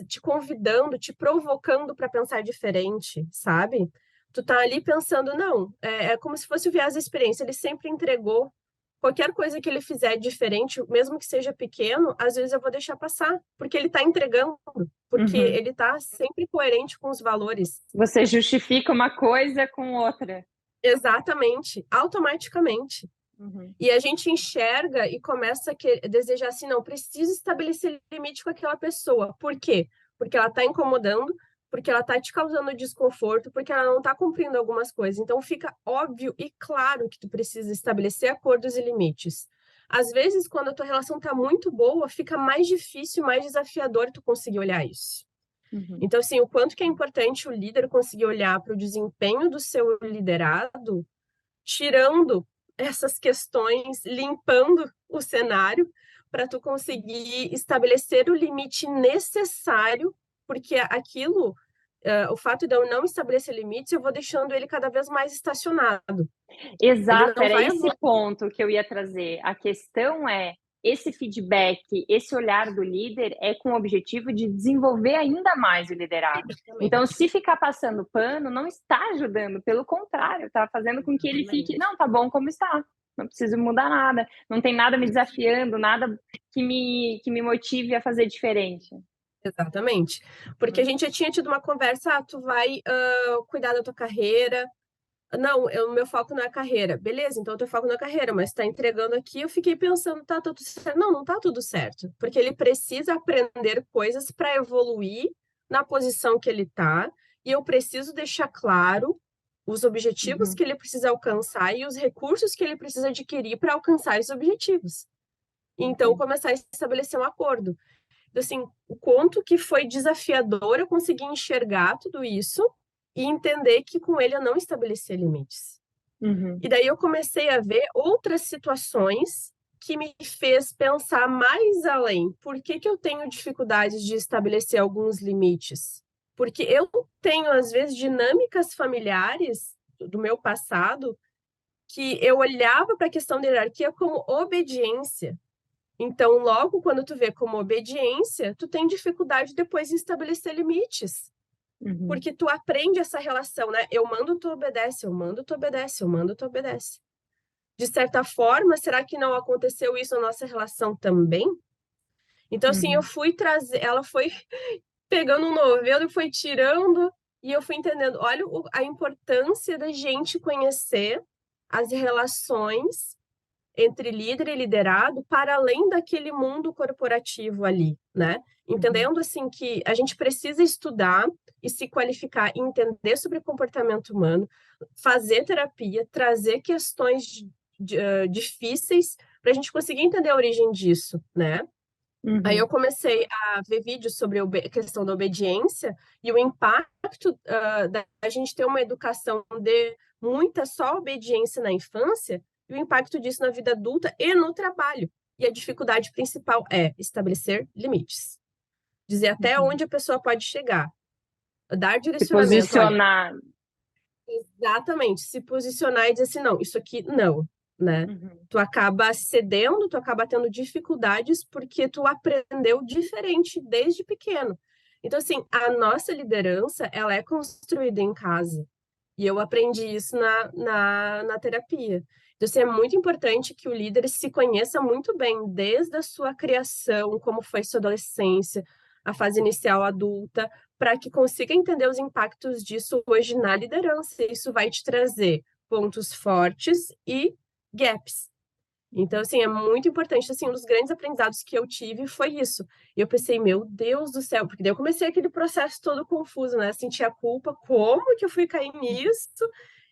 S2: te convidando, te provocando para pensar diferente, sabe? Tu tá ali pensando, não, é como se fosse o viés da experiência, ele sempre entregou. Qualquer coisa que ele fizer diferente, mesmo que seja pequeno, às vezes eu vou deixar passar, porque ele tá entregando, porque
S1: uhum.
S2: ele tá sempre coerente com os valores.
S1: Você justifica uma coisa com outra.
S2: Exatamente, automaticamente.
S1: Uhum,
S2: E a gente enxerga e começa a desejar assim, não, preciso estabelecer limite com aquela pessoa. Por quê? Porque ela está incomodando, porque ela está te causando desconforto, porque ela não está cumprindo algumas coisas. Então fica óbvio e claro que tu precisa estabelecer acordos e limites. Às vezes, quando a tua relação está muito boa, fica mais difícil, mais desafiador tu conseguir olhar isso.
S1: uhum.
S2: Então, assim, o quanto que é importante o líder conseguir olhar para o desempenho do seu liderado tirando essas questões, limpando o cenário para tu conseguir estabelecer o limite necessário, porque aquilo, o fato de eu não estabelecer limites, eu vou deixando ele cada vez mais estacionado. Ele
S1: Exato,
S2: não
S1: era
S2: vai
S1: esse
S2: avançar.
S1: ponto que eu ia trazer. A questão é, esse feedback, esse olhar do líder é com o objetivo de desenvolver ainda mais o liderado. Então, se ficar passando pano, não está ajudando, pelo contrário, está fazendo com que ele fique, não, tá bom como está, não preciso mudar nada, não tem nada me desafiando, nada que me motive a fazer diferente.
S2: Exatamente. Porque a gente já tinha tido uma conversa, tu vai cuidar da tua carreira. Não, o meu foco não é a carreira. Beleza, então o teu foco não é a carreira, mas tá entregando aqui. Eu fiquei pensando, tá tudo certo. Não, não tá tudo certo. Porque ele precisa aprender coisas para evoluir na posição que ele tá. E eu preciso deixar claro os objetivos que ele precisa alcançar e os recursos que ele precisa adquirir para alcançar esses objetivos. Então, começar a estabelecer um acordo. Então, assim, o quanto que foi desafiador eu conseguir enxergar tudo isso e entender que com ele eu não estabelecia limites. E daí eu comecei a ver outras situações que me fez pensar mais além. Por que que eu tenho dificuldades de estabelecer alguns limites? Porque eu tenho, às vezes, dinâmicas familiares do meu passado que eu olhava para a questão da hierarquia como obediência. Então, logo quando tu vê como obediência, tu tem dificuldade depois em estabelecer limites. Porque tu aprende essa relação, né? Eu mando, tu obedece, eu mando, tu obedece, eu mando, tu obedece. De certa forma, será que não aconteceu isso na nossa relação também? Então, assim, eu fui trazer, ela foi pegando um novelo e foi tirando, e eu fui entendendo, olha a importância da gente conhecer as relações entre líder e liderado para além daquele mundo corporativo ali, né? Entendendo assim que a gente precisa estudar e se qualificar, entender sobre comportamento humano, fazer terapia, trazer questões difíceis para a gente conseguir entender a origem disso, né? Aí eu comecei a ver vídeos sobre a questão da obediência e o impacto da gente ter uma educação de muita só obediência na infância e o impacto disso na vida adulta e no trabalho. E a dificuldade principal é estabelecer limites. Dizer até onde a pessoa pode chegar. Dar
S1: Se
S2: direcionamento. Olha,
S1: posicionar.
S2: exatamente, se posicionar e dizer assim, não, isso aqui não, né? Tu acaba cedendo, tu acaba tendo dificuldades porque tu aprendeu diferente desde pequeno. Então, assim, a nossa liderança, ela é construída em casa. E eu aprendi isso na terapia. Então, assim, é muito importante que o líder se conheça muito bem, desde a sua criação, como foi sua adolescência, a fase inicial adulta, para que consiga entender os impactos disso hoje na liderança. Isso vai te trazer pontos fortes e gaps. Então, assim, é muito importante. Assim, um dos grandes aprendizados que eu tive foi isso. E eu pensei, meu Deus do céu, porque daí eu comecei aquele processo todo confuso, né? Senti a culpa, como que eu fui cair nisso?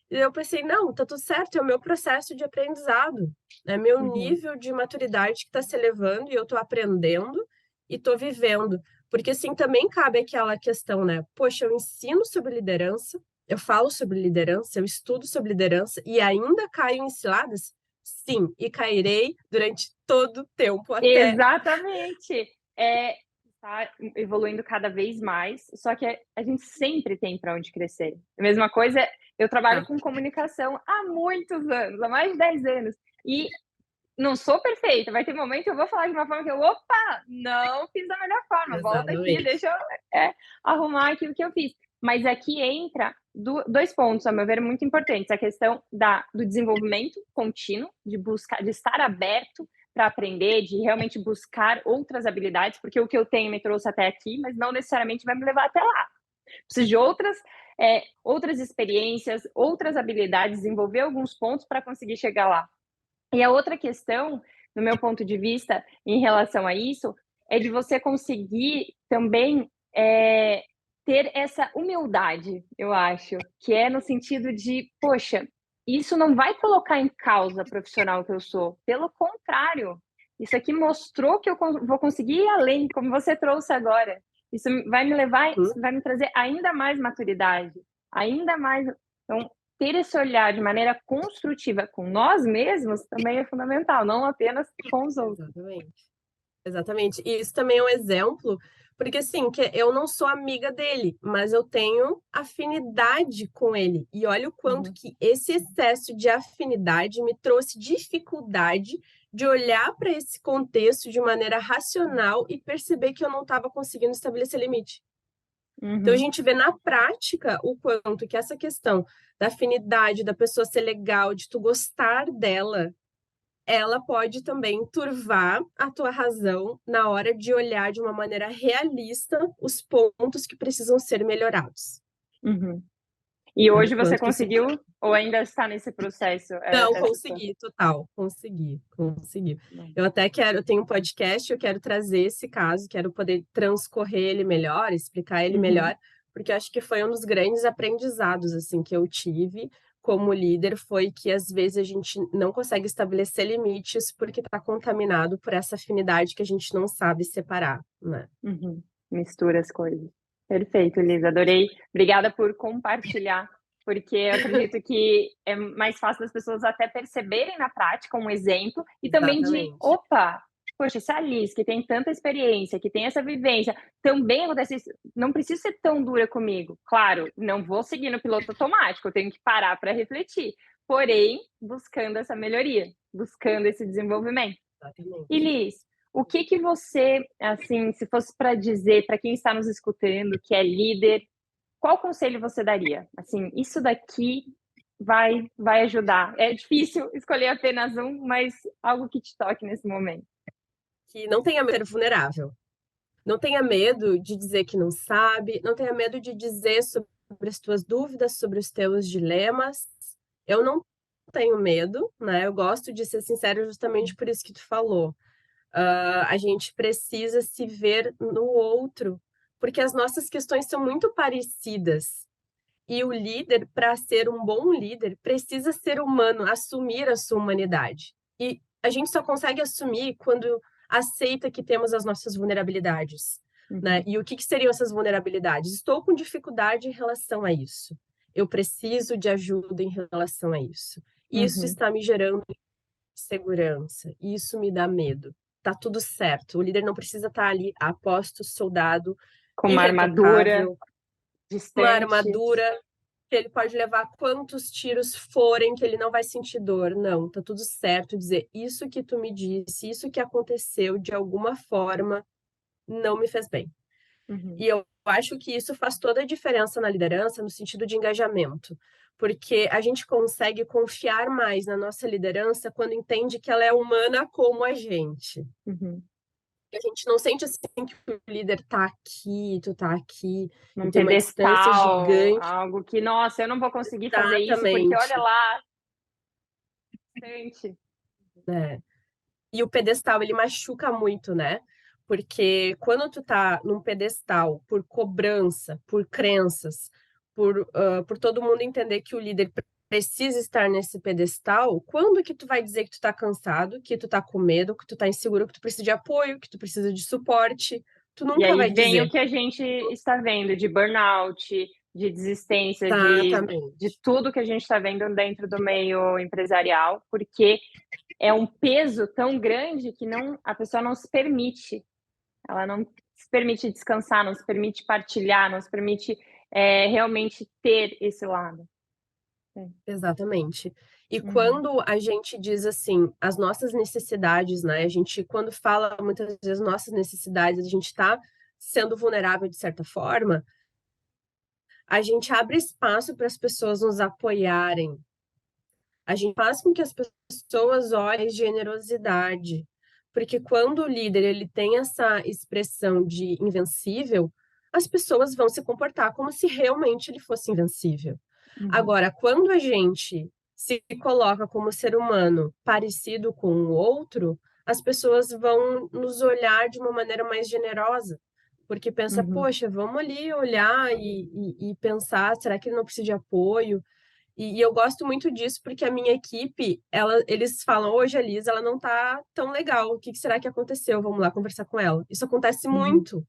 S2: E eu pensei, não, tá tudo certo, é o meu processo de aprendizado, é meu nível de maturidade que está se elevando e eu tô aprendendo e tô vivendo. Porque, assim, também cabe aquela questão, né? Poxa, eu ensino sobre liderança, eu falo sobre liderança, eu estudo sobre liderança e ainda caio em ciladas? Sim, e cairei durante todo o tempo até.
S1: Exatamente. Está evoluindo cada vez mais, só que a gente sempre tem para onde crescer. A mesma coisa, eu trabalho com comunicação há muitos anos, há mais de 10 anos, e não sou perfeita. Vai ter momento que eu vou falar de uma forma que opa, não fiz da melhor forma, volta aqui,
S2: Exatamente.
S1: deixa eu arrumar aquilo que eu fiz. Mas aqui entra dois pontos, a meu ver, muito importantes. A questão do desenvolvimento contínuo, de buscar, de estar aberto para aprender, de realmente buscar outras habilidades, porque o que eu tenho me trouxe até aqui, mas não necessariamente vai me levar até lá. Preciso de outras experiências, outras habilidades, desenvolver alguns pontos para conseguir chegar lá. E a outra questão, no meu ponto de vista, em relação a isso, é de você conseguir também ter essa humildade, eu acho, que é no sentido de, poxa, isso não vai colocar em causa a profissional que eu sou. Pelo contrário, isso aqui mostrou que eu vou conseguir ir além, como você trouxe agora. Isso vai me levar, vai me trazer ainda mais maturidade, ainda mais. Então, ter esse olhar de maneira construtiva com nós mesmos também é fundamental, não apenas com os outros.
S2: Exatamente. Exatamente. E isso também é um exemplo, porque assim, que eu não sou amiga dele, mas eu tenho afinidade com ele. E olha o quanto que esse excesso de afinidade me trouxe dificuldade de olhar para esse contexto de maneira racional e perceber que eu não estava conseguindo estabelecer limite. Então, a gente vê na prática o quanto que essa questão da afinidade, da pessoa ser legal, de tu gostar dela, ela pode também turvar a tua razão na hora de olhar de uma maneira realista os pontos que precisam ser melhorados.
S1: Uhum. E hoje você
S2: Quanto que isso...
S1: conseguiu ou ainda está nesse processo?
S2: Não, consegui, total, consegui. Eu até quero, eu tenho um podcast, eu quero trazer esse caso, quero poder transcorrer ele melhor, explicar ele melhor, porque eu acho que foi um dos grandes aprendizados, assim, que eu tive como líder, foi que às vezes a gente não consegue estabelecer limites porque está contaminado por essa afinidade que a gente não sabe separar, né?
S1: Mistura as coisas. Perfeito, Elisa, adorei. Obrigada por compartilhar, porque eu acredito que é mais fácil das pessoas até perceberem na prática um exemplo e também de,
S2: Exatamente.
S1: opa, poxa, se a Liz, que tem tanta experiência, que tem essa vivência, também acontece isso, não preciso ser tão dura comigo. Claro, não vou seguir no piloto automático, eu tenho que parar para refletir, porém, buscando essa melhoria, buscando esse desenvolvimento.
S2: Exatamente.
S1: E Liz, o que você, assim, se fosse para dizer para quem está nos escutando, que é líder, qual conselho você daria? Assim, isso daqui vai ajudar. É difícil escolher apenas um, mas algo que te toque nesse momento.
S2: Que não tenha medo de ser vulnerável. Não tenha medo de dizer que não sabe, não tenha medo de dizer sobre as tuas dúvidas, sobre os teus dilemas. Eu não tenho medo, né? Eu gosto de ser sincera justamente por isso que tu falou. A gente precisa se ver no outro, porque as nossas questões são muito parecidas. E o líder, para ser um bom líder, precisa ser humano, assumir a sua humanidade. E a gente só consegue assumir quando aceita que temos as nossas vulnerabilidades, né? E o que seriam essas vulnerabilidades? Estou com dificuldade em relação a isso. Eu preciso de ajuda em relação a isso. Isso está me gerando insegurança. Isso me dá medo. Tá tudo certo. O líder não precisa estar ali a posto, soldado,
S1: Com uma armadura
S2: irretocável, uma
S1: distante.
S2: armadura que ele pode levar quantos tiros forem, que ele não vai sentir dor. Não, tá tudo certo. Dizer isso que tu me disse, isso que aconteceu de alguma forma não me fez bem. E eu acho que isso faz toda a diferença na liderança, no sentido de engajamento, porque a gente consegue confiar mais na nossa liderança quando entende que ela é humana como a gente. A gente não sente assim que o líder tá aqui, tu tá aqui,
S1: Num
S2: e tem uma distância
S1: pedestal,
S2: gigante.
S1: algo que, nossa, eu não vou conseguir fazer isso, porque
S2: Exatamente.
S1: olha lá, distante.
S2: E o pedestal, ele machuca muito, né? Porque quando tu tá num pedestal por cobrança, por crenças, por todo mundo entender que o líder precisa estar nesse pedestal, quando que tu vai dizer que tu tá cansado, que tu tá com medo, que tu tá inseguro, que tu precisa de apoio, que tu precisa de suporte? Tu
S1: E
S2: nunca
S1: aí
S2: vai
S1: vem o
S2: dizer.
S1: que a gente está vendo de burnout, de desistência, de
S2: Exatamente.
S1: tudo que a gente está vendo dentro do meio empresarial, porque é um peso tão grande que a pessoa não se permite, ela não se permite descansar, não se permite partilhar, não se permite realmente ter esse lado.
S2: Exatamente. E quando a gente diz assim, as nossas necessidades, né? A gente, quando fala muitas vezes nossas necessidades, a gente está sendo vulnerável de certa forma, a gente abre espaço para as pessoas nos apoiarem. A gente faz com que as pessoas olhem generosidade. Porque quando o líder ele tem essa expressão de invencível, as pessoas vão se comportar como se realmente ele fosse invencível. Agora, quando a gente se coloca como ser humano parecido com o outro, as pessoas vão nos olhar de uma maneira mais generosa, porque pensa, poxa, vamos ali olhar e pensar, será que ele não precisa de apoio? E eu gosto muito disso porque a minha equipe, eles falam, hoje a Liz, ela não tá tão legal, o que será que aconteceu? Vamos lá conversar com ela. Isso acontece muito,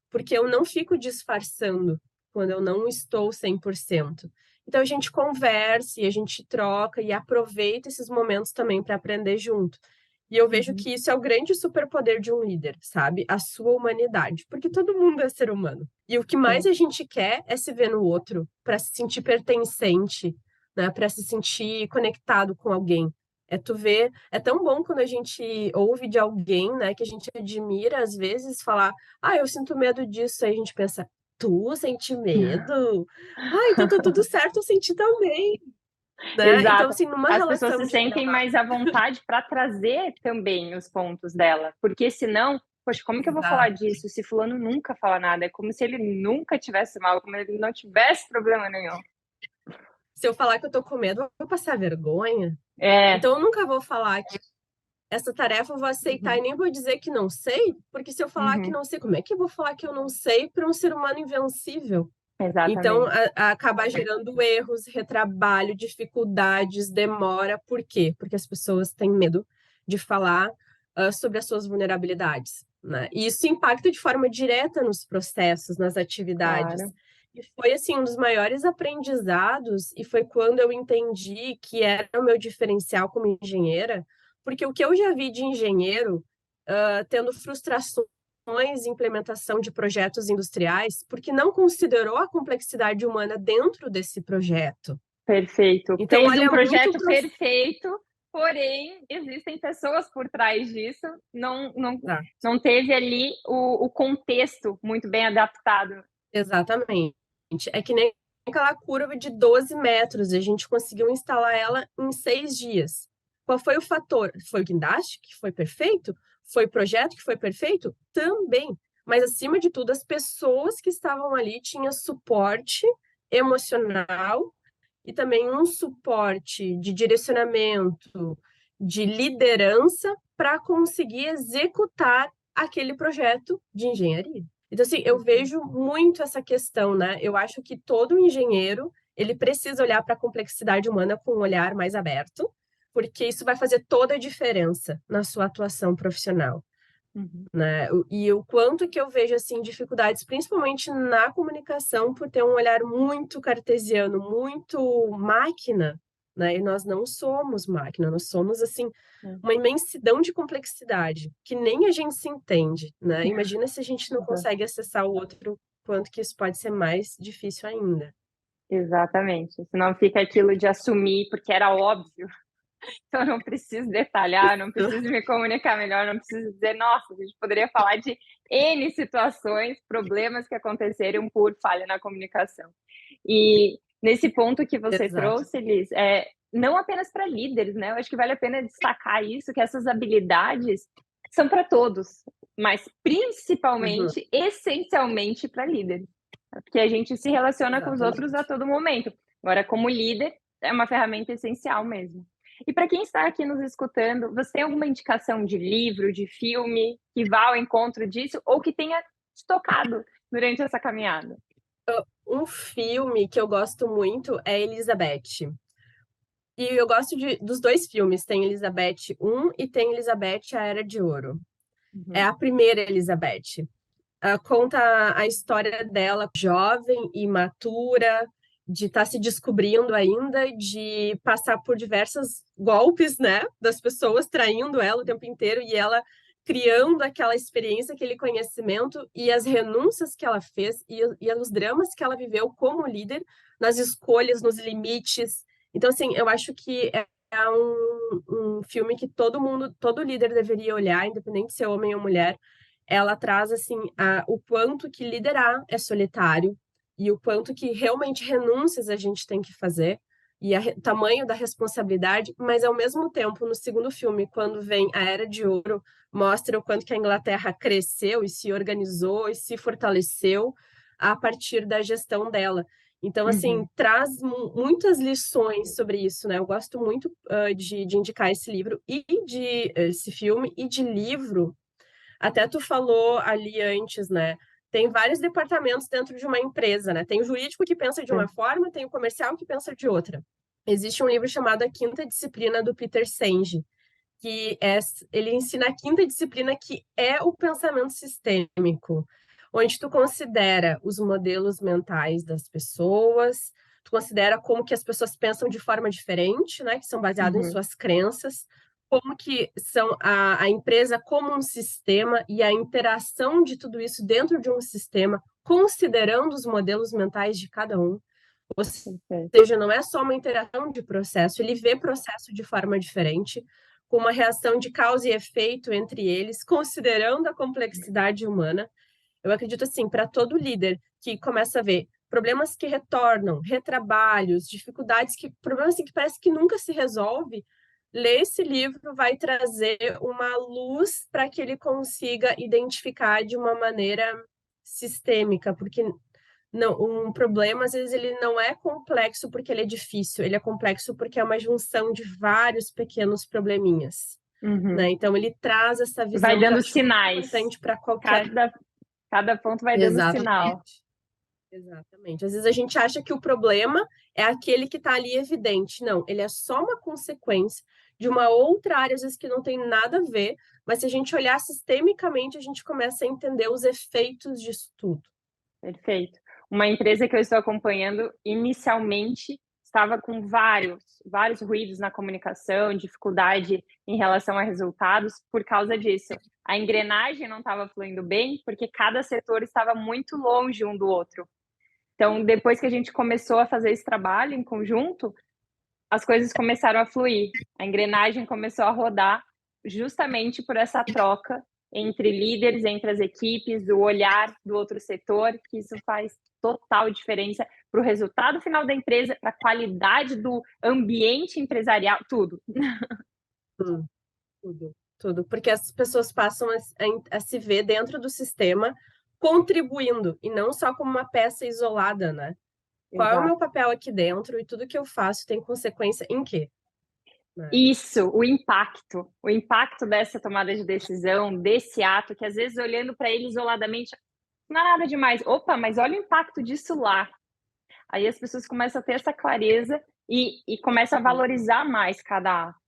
S2: porque eu não fico disfarçando quando eu não estou 100%. Então a gente conversa e a gente troca e aproveita esses momentos também para aprender junto. E eu vejo que isso é o grande superpoder de um líder, sabe? A sua humanidade, porque todo mundo é ser humano. E o que mais a gente quer é se ver no outro, para se sentir pertencente, né? Para se sentir conectado com alguém. Tu ver, é tão bom quando a gente ouve de alguém, né, que a gente admira, às vezes, falar, eu sinto medo disso, aí a gente pensa, tu sente medo? Então tá tudo certo, eu senti também, né? Então,
S1: Exato.
S2: assim, numa
S1: As pessoas
S2: relação
S1: se
S2: de
S1: sentem
S2: trabalho...
S1: mais à vontade para trazer também os pontos dela, porque senão, poxa, como que eu vou falar
S2: Exato.
S1: disso se fulano nunca fala nada? É como se ele nunca tivesse mal, como se ele não tivesse problema nenhum.
S2: Se eu falar que eu tô com medo, eu vou passar vergonha.
S1: É.
S2: Então, eu nunca vou falar que essa tarefa eu vou aceitar e
S1: Uhum,
S2: nem vou dizer que não sei, porque se eu falar que
S1: uhum,
S2: não sei, como é que eu vou falar que eu não sei para um ser humano invencível? Então,
S1: exatamente.
S2: acabar gerando erros, retrabalho, dificuldades, demora. Por quê? Porque as pessoas têm medo de falar sobre as suas vulnerabilidades, né? E isso impacta de forma direta nos processos, nas atividades.
S1: Claro.
S2: E foi, assim, um dos maiores aprendizados, e foi quando eu entendi que era o meu diferencial como engenheira, porque o que eu já vi de engenheiro tendo frustrações em implementação de projetos industriais, porque não considerou a complexidade humana dentro desse projeto.
S1: Perfeito.
S2: Então,
S1: Fez um
S2: olha muito
S1: projeto perfeito, porém existem pessoas por trás disso, não teve ali o contexto muito bem adaptado.
S2: exatamente. É que nem aquela curva de 12 metros, a gente conseguiu instalar ela em 6 dias. Qual foi o fator? Foi o guindaste, que foi perfeito? Foi o projeto que foi perfeito? Também. Mas, acima de tudo, as pessoas que estavam ali tinham suporte emocional e também um suporte de direcionamento, de liderança para conseguir executar aquele projeto de engenharia. Então, assim, eu
S1: Uhum.
S2: vejo muito essa questão, né? Eu acho que todo engenheiro, ele precisa olhar para a complexidade humana com um olhar mais aberto, porque isso vai fazer toda a diferença na sua atuação profissional,
S1: Uhum.
S2: né? E o quanto que eu vejo, assim, dificuldades, principalmente na comunicação, por ter um olhar muito cartesiano, muito máquina, né? E nós não somos máquina, nós somos, assim, uma imensidão de complexidade, que nem a gente se entende, né? Imagina se a gente não
S1: Uhum.
S2: consegue acessar o outro, quanto que isso pode ser mais difícil ainda.
S1: Exatamente. Senão fica aquilo de assumir, porque era óbvio. Então, eu não preciso detalhar, não preciso me comunicar melhor, não preciso dizer, nossa, a gente poderia falar de N situações, problemas que aconteceram por falha na comunicação. E nesse ponto que você
S2: Exato.
S1: trouxe, Liz, não apenas para líderes, né? Eu acho que vale a pena destacar isso, que essas habilidades são para todos, mas
S2: Uhum,
S1: principalmente, essencialmente para líderes, porque a gente se relaciona com os outros a
S2: exatamente.
S1: todo momento. Agora, como líder, é uma ferramenta essencial mesmo. E para quem está aqui nos escutando, você tem alguma indicação de livro, de filme que vá ao encontro disso ou que tenha te tocado durante essa caminhada?
S2: Um filme que eu gosto muito é Elizabeth. E eu gosto dos dois filmes, tem Elizabeth I e tem Elizabeth a Era de Ouro. É
S1: Uhum,
S2: a primeira Elizabeth. Conta a história dela jovem e matura, de estar se descobrindo ainda, de passar por diversos golpes, né, das pessoas traindo ela o tempo inteiro e ela criando aquela experiência, aquele conhecimento e as renúncias que ela fez e os dramas que ela viveu como líder nas escolhas, nos limites. Então, assim, eu acho que é um filme que todo mundo, todo líder deveria olhar, independente de ser homem ou mulher. Ela traz assim o quanto que liderar é solitário e o quanto que realmente renúncias a gente tem que fazer e o tamanho da responsabilidade, mas ao mesmo tempo no segundo filme, quando vem a Era de Ouro, mostra o quanto que a Inglaterra cresceu e se organizou e se fortaleceu a partir da gestão dela. Então, assim,
S1: uhum.
S2: traz muitas lições sobre isso, né? Eu gosto muito de indicar esse livro e de esse filme e de livro. Até tu falou ali antes, né? Tem vários departamentos dentro de uma empresa, né? Tem o jurídico que pensa de uma forma, tem o comercial que pensa de outra. Existe um livro chamado A Quinta Disciplina do Peter Senge, ele ensina a quinta disciplina que é o pensamento sistêmico, onde tu considera os modelos mentais das pessoas, tu considera como que as pessoas pensam de forma diferente, né, que são baseadas em
S1: Uhum,
S2: suas crenças, como que são a empresa como um sistema e a interação de tudo isso dentro de um sistema, considerando os modelos mentais de cada um. Ou seja, não é só uma interação de processo, ele vê processo de forma diferente, com uma reação de causa e efeito entre eles, considerando a complexidade humana. Eu acredito assim, para todo líder que começa a ver problemas que retornam, retrabalhos, dificuldades problemas assim, que parece que nunca se resolve, ler esse livro vai trazer uma luz para que ele consiga identificar de uma maneira sistêmica, porque não, um problema às vezes ele não é complexo porque ele é difícil, ele é complexo porque é uma junção de vários pequenos probleminhas, né? Então ele traz essa visão
S1: Vai
S2: que eu
S1: dando
S2: acho muito
S1: sinais.
S2: importante para qualquer.
S1: Cada ponto vai dando sinal.
S2: Exatamente. Às vezes a gente acha que o problema é aquele que está ali evidente. Não, ele é só uma consequência de uma outra área, às vezes que não tem nada a ver, mas se a gente olhar sistemicamente, a gente começa a entender os efeitos disso tudo.
S1: Perfeito. Uma empresa que eu estou acompanhando, inicialmente, estava com vários ruídos na comunicação, dificuldade em relação a resultados por causa disso. A engrenagem não estava fluindo bem, porque cada setor estava muito longe um do outro. Então, depois que a gente começou a fazer esse trabalho em conjunto, as coisas começaram a fluir. A engrenagem começou a rodar justamente por essa troca entre líderes, entre as equipes, o olhar do outro setor, que isso faz total diferença para o resultado final da empresa, para a qualidade do ambiente empresarial, tudo.
S2: Tudo. Porque as pessoas passam a se ver dentro do sistema contribuindo, e não só como uma peça isolada, né? Qual é o meu papel aqui dentro e tudo que eu faço tem consequência em quê?
S1: Isso, o impacto dessa tomada de decisão, desse ato, que às vezes olhando para ele isoladamente, não é nada demais. Opa, mas olha o impacto disso lá. Aí as pessoas começam a ter essa clareza e começam a valorizar mais cada ato.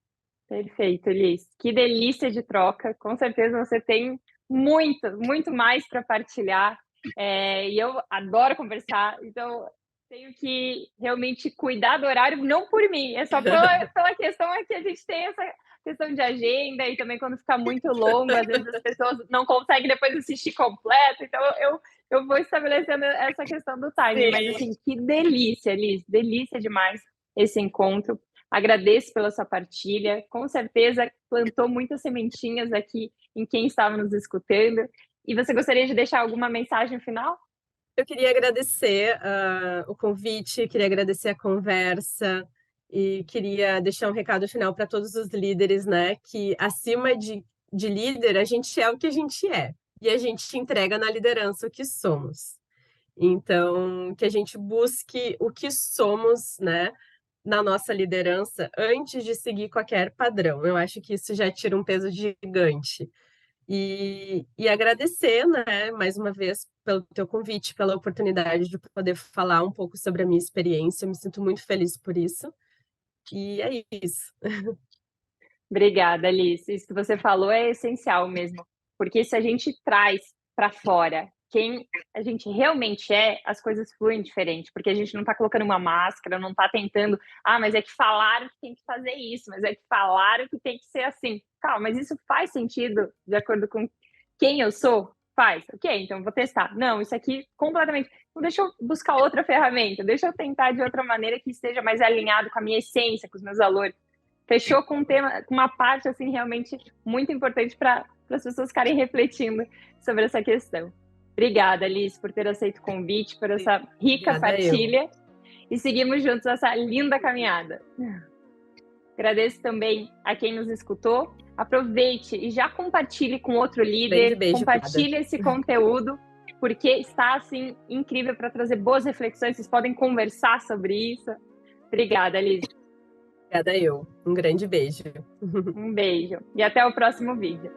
S1: Perfeito, Elis. Que delícia de troca. Com certeza você tem muito mais para partilhar. E eu adoro conversar, então tenho que realmente cuidar do horário, não por mim, é só pela questão é que a gente tem essa questão de agenda e também quando fica muito longo, às vezes as pessoas não conseguem depois assistir completo, então eu vou estabelecendo essa questão do timing, mas assim, que delícia, Elis, delícia demais esse encontro. Agradeço pela sua partilha, com certeza plantou muitas sementinhas aqui em quem estava nos escutando. E você gostaria de deixar alguma mensagem final?
S2: Eu queria agradecer o convite, queria agradecer a conversa e queria deixar um recado final para todos os líderes, né? Que acima de líder, a gente é o que a gente é e a gente entrega na liderança o que somos. Então, que a gente busque o que somos, né? Na nossa liderança antes de seguir qualquer padrão. Eu acho que isso já tira um peso gigante. E agradecer, né, mais uma vez, pelo teu convite, pela oportunidade de poder falar um pouco sobre a minha experiência. Eu me sinto muito feliz por isso. E é isso.
S1: Obrigada, Alice. Isso que você falou é essencial mesmo, porque se a gente traz para fora quem a gente realmente é, as coisas fluem diferente, porque a gente não está colocando uma máscara, não está tentando, mas é que falaram que tem que fazer isso, mas é que falaram que tem que ser assim. Calma, mas isso faz sentido de acordo com quem eu sou? Faz, ok, então vou testar. Não, isso aqui completamente. Então deixa eu buscar outra ferramenta, deixa eu tentar de outra maneira que esteja mais alinhado com a minha essência, com os meus valores. Fechou com um tema, com uma parte assim realmente muito importante para as pessoas ficarem refletindo sobre essa questão. Obrigada, Alice, por ter aceito o convite, por essa rica partilha. E seguimos juntos essa linda caminhada. Agradeço também a quem nos escutou. Aproveite e já compartilhe com outro líder, compartilhe esse conteúdo, porque está assim incrível para trazer boas reflexões. Vocês podem conversar sobre isso. Obrigada, Alice.
S2: Obrigada eu. Um grande beijo.
S1: Um beijo. E até o próximo vídeo.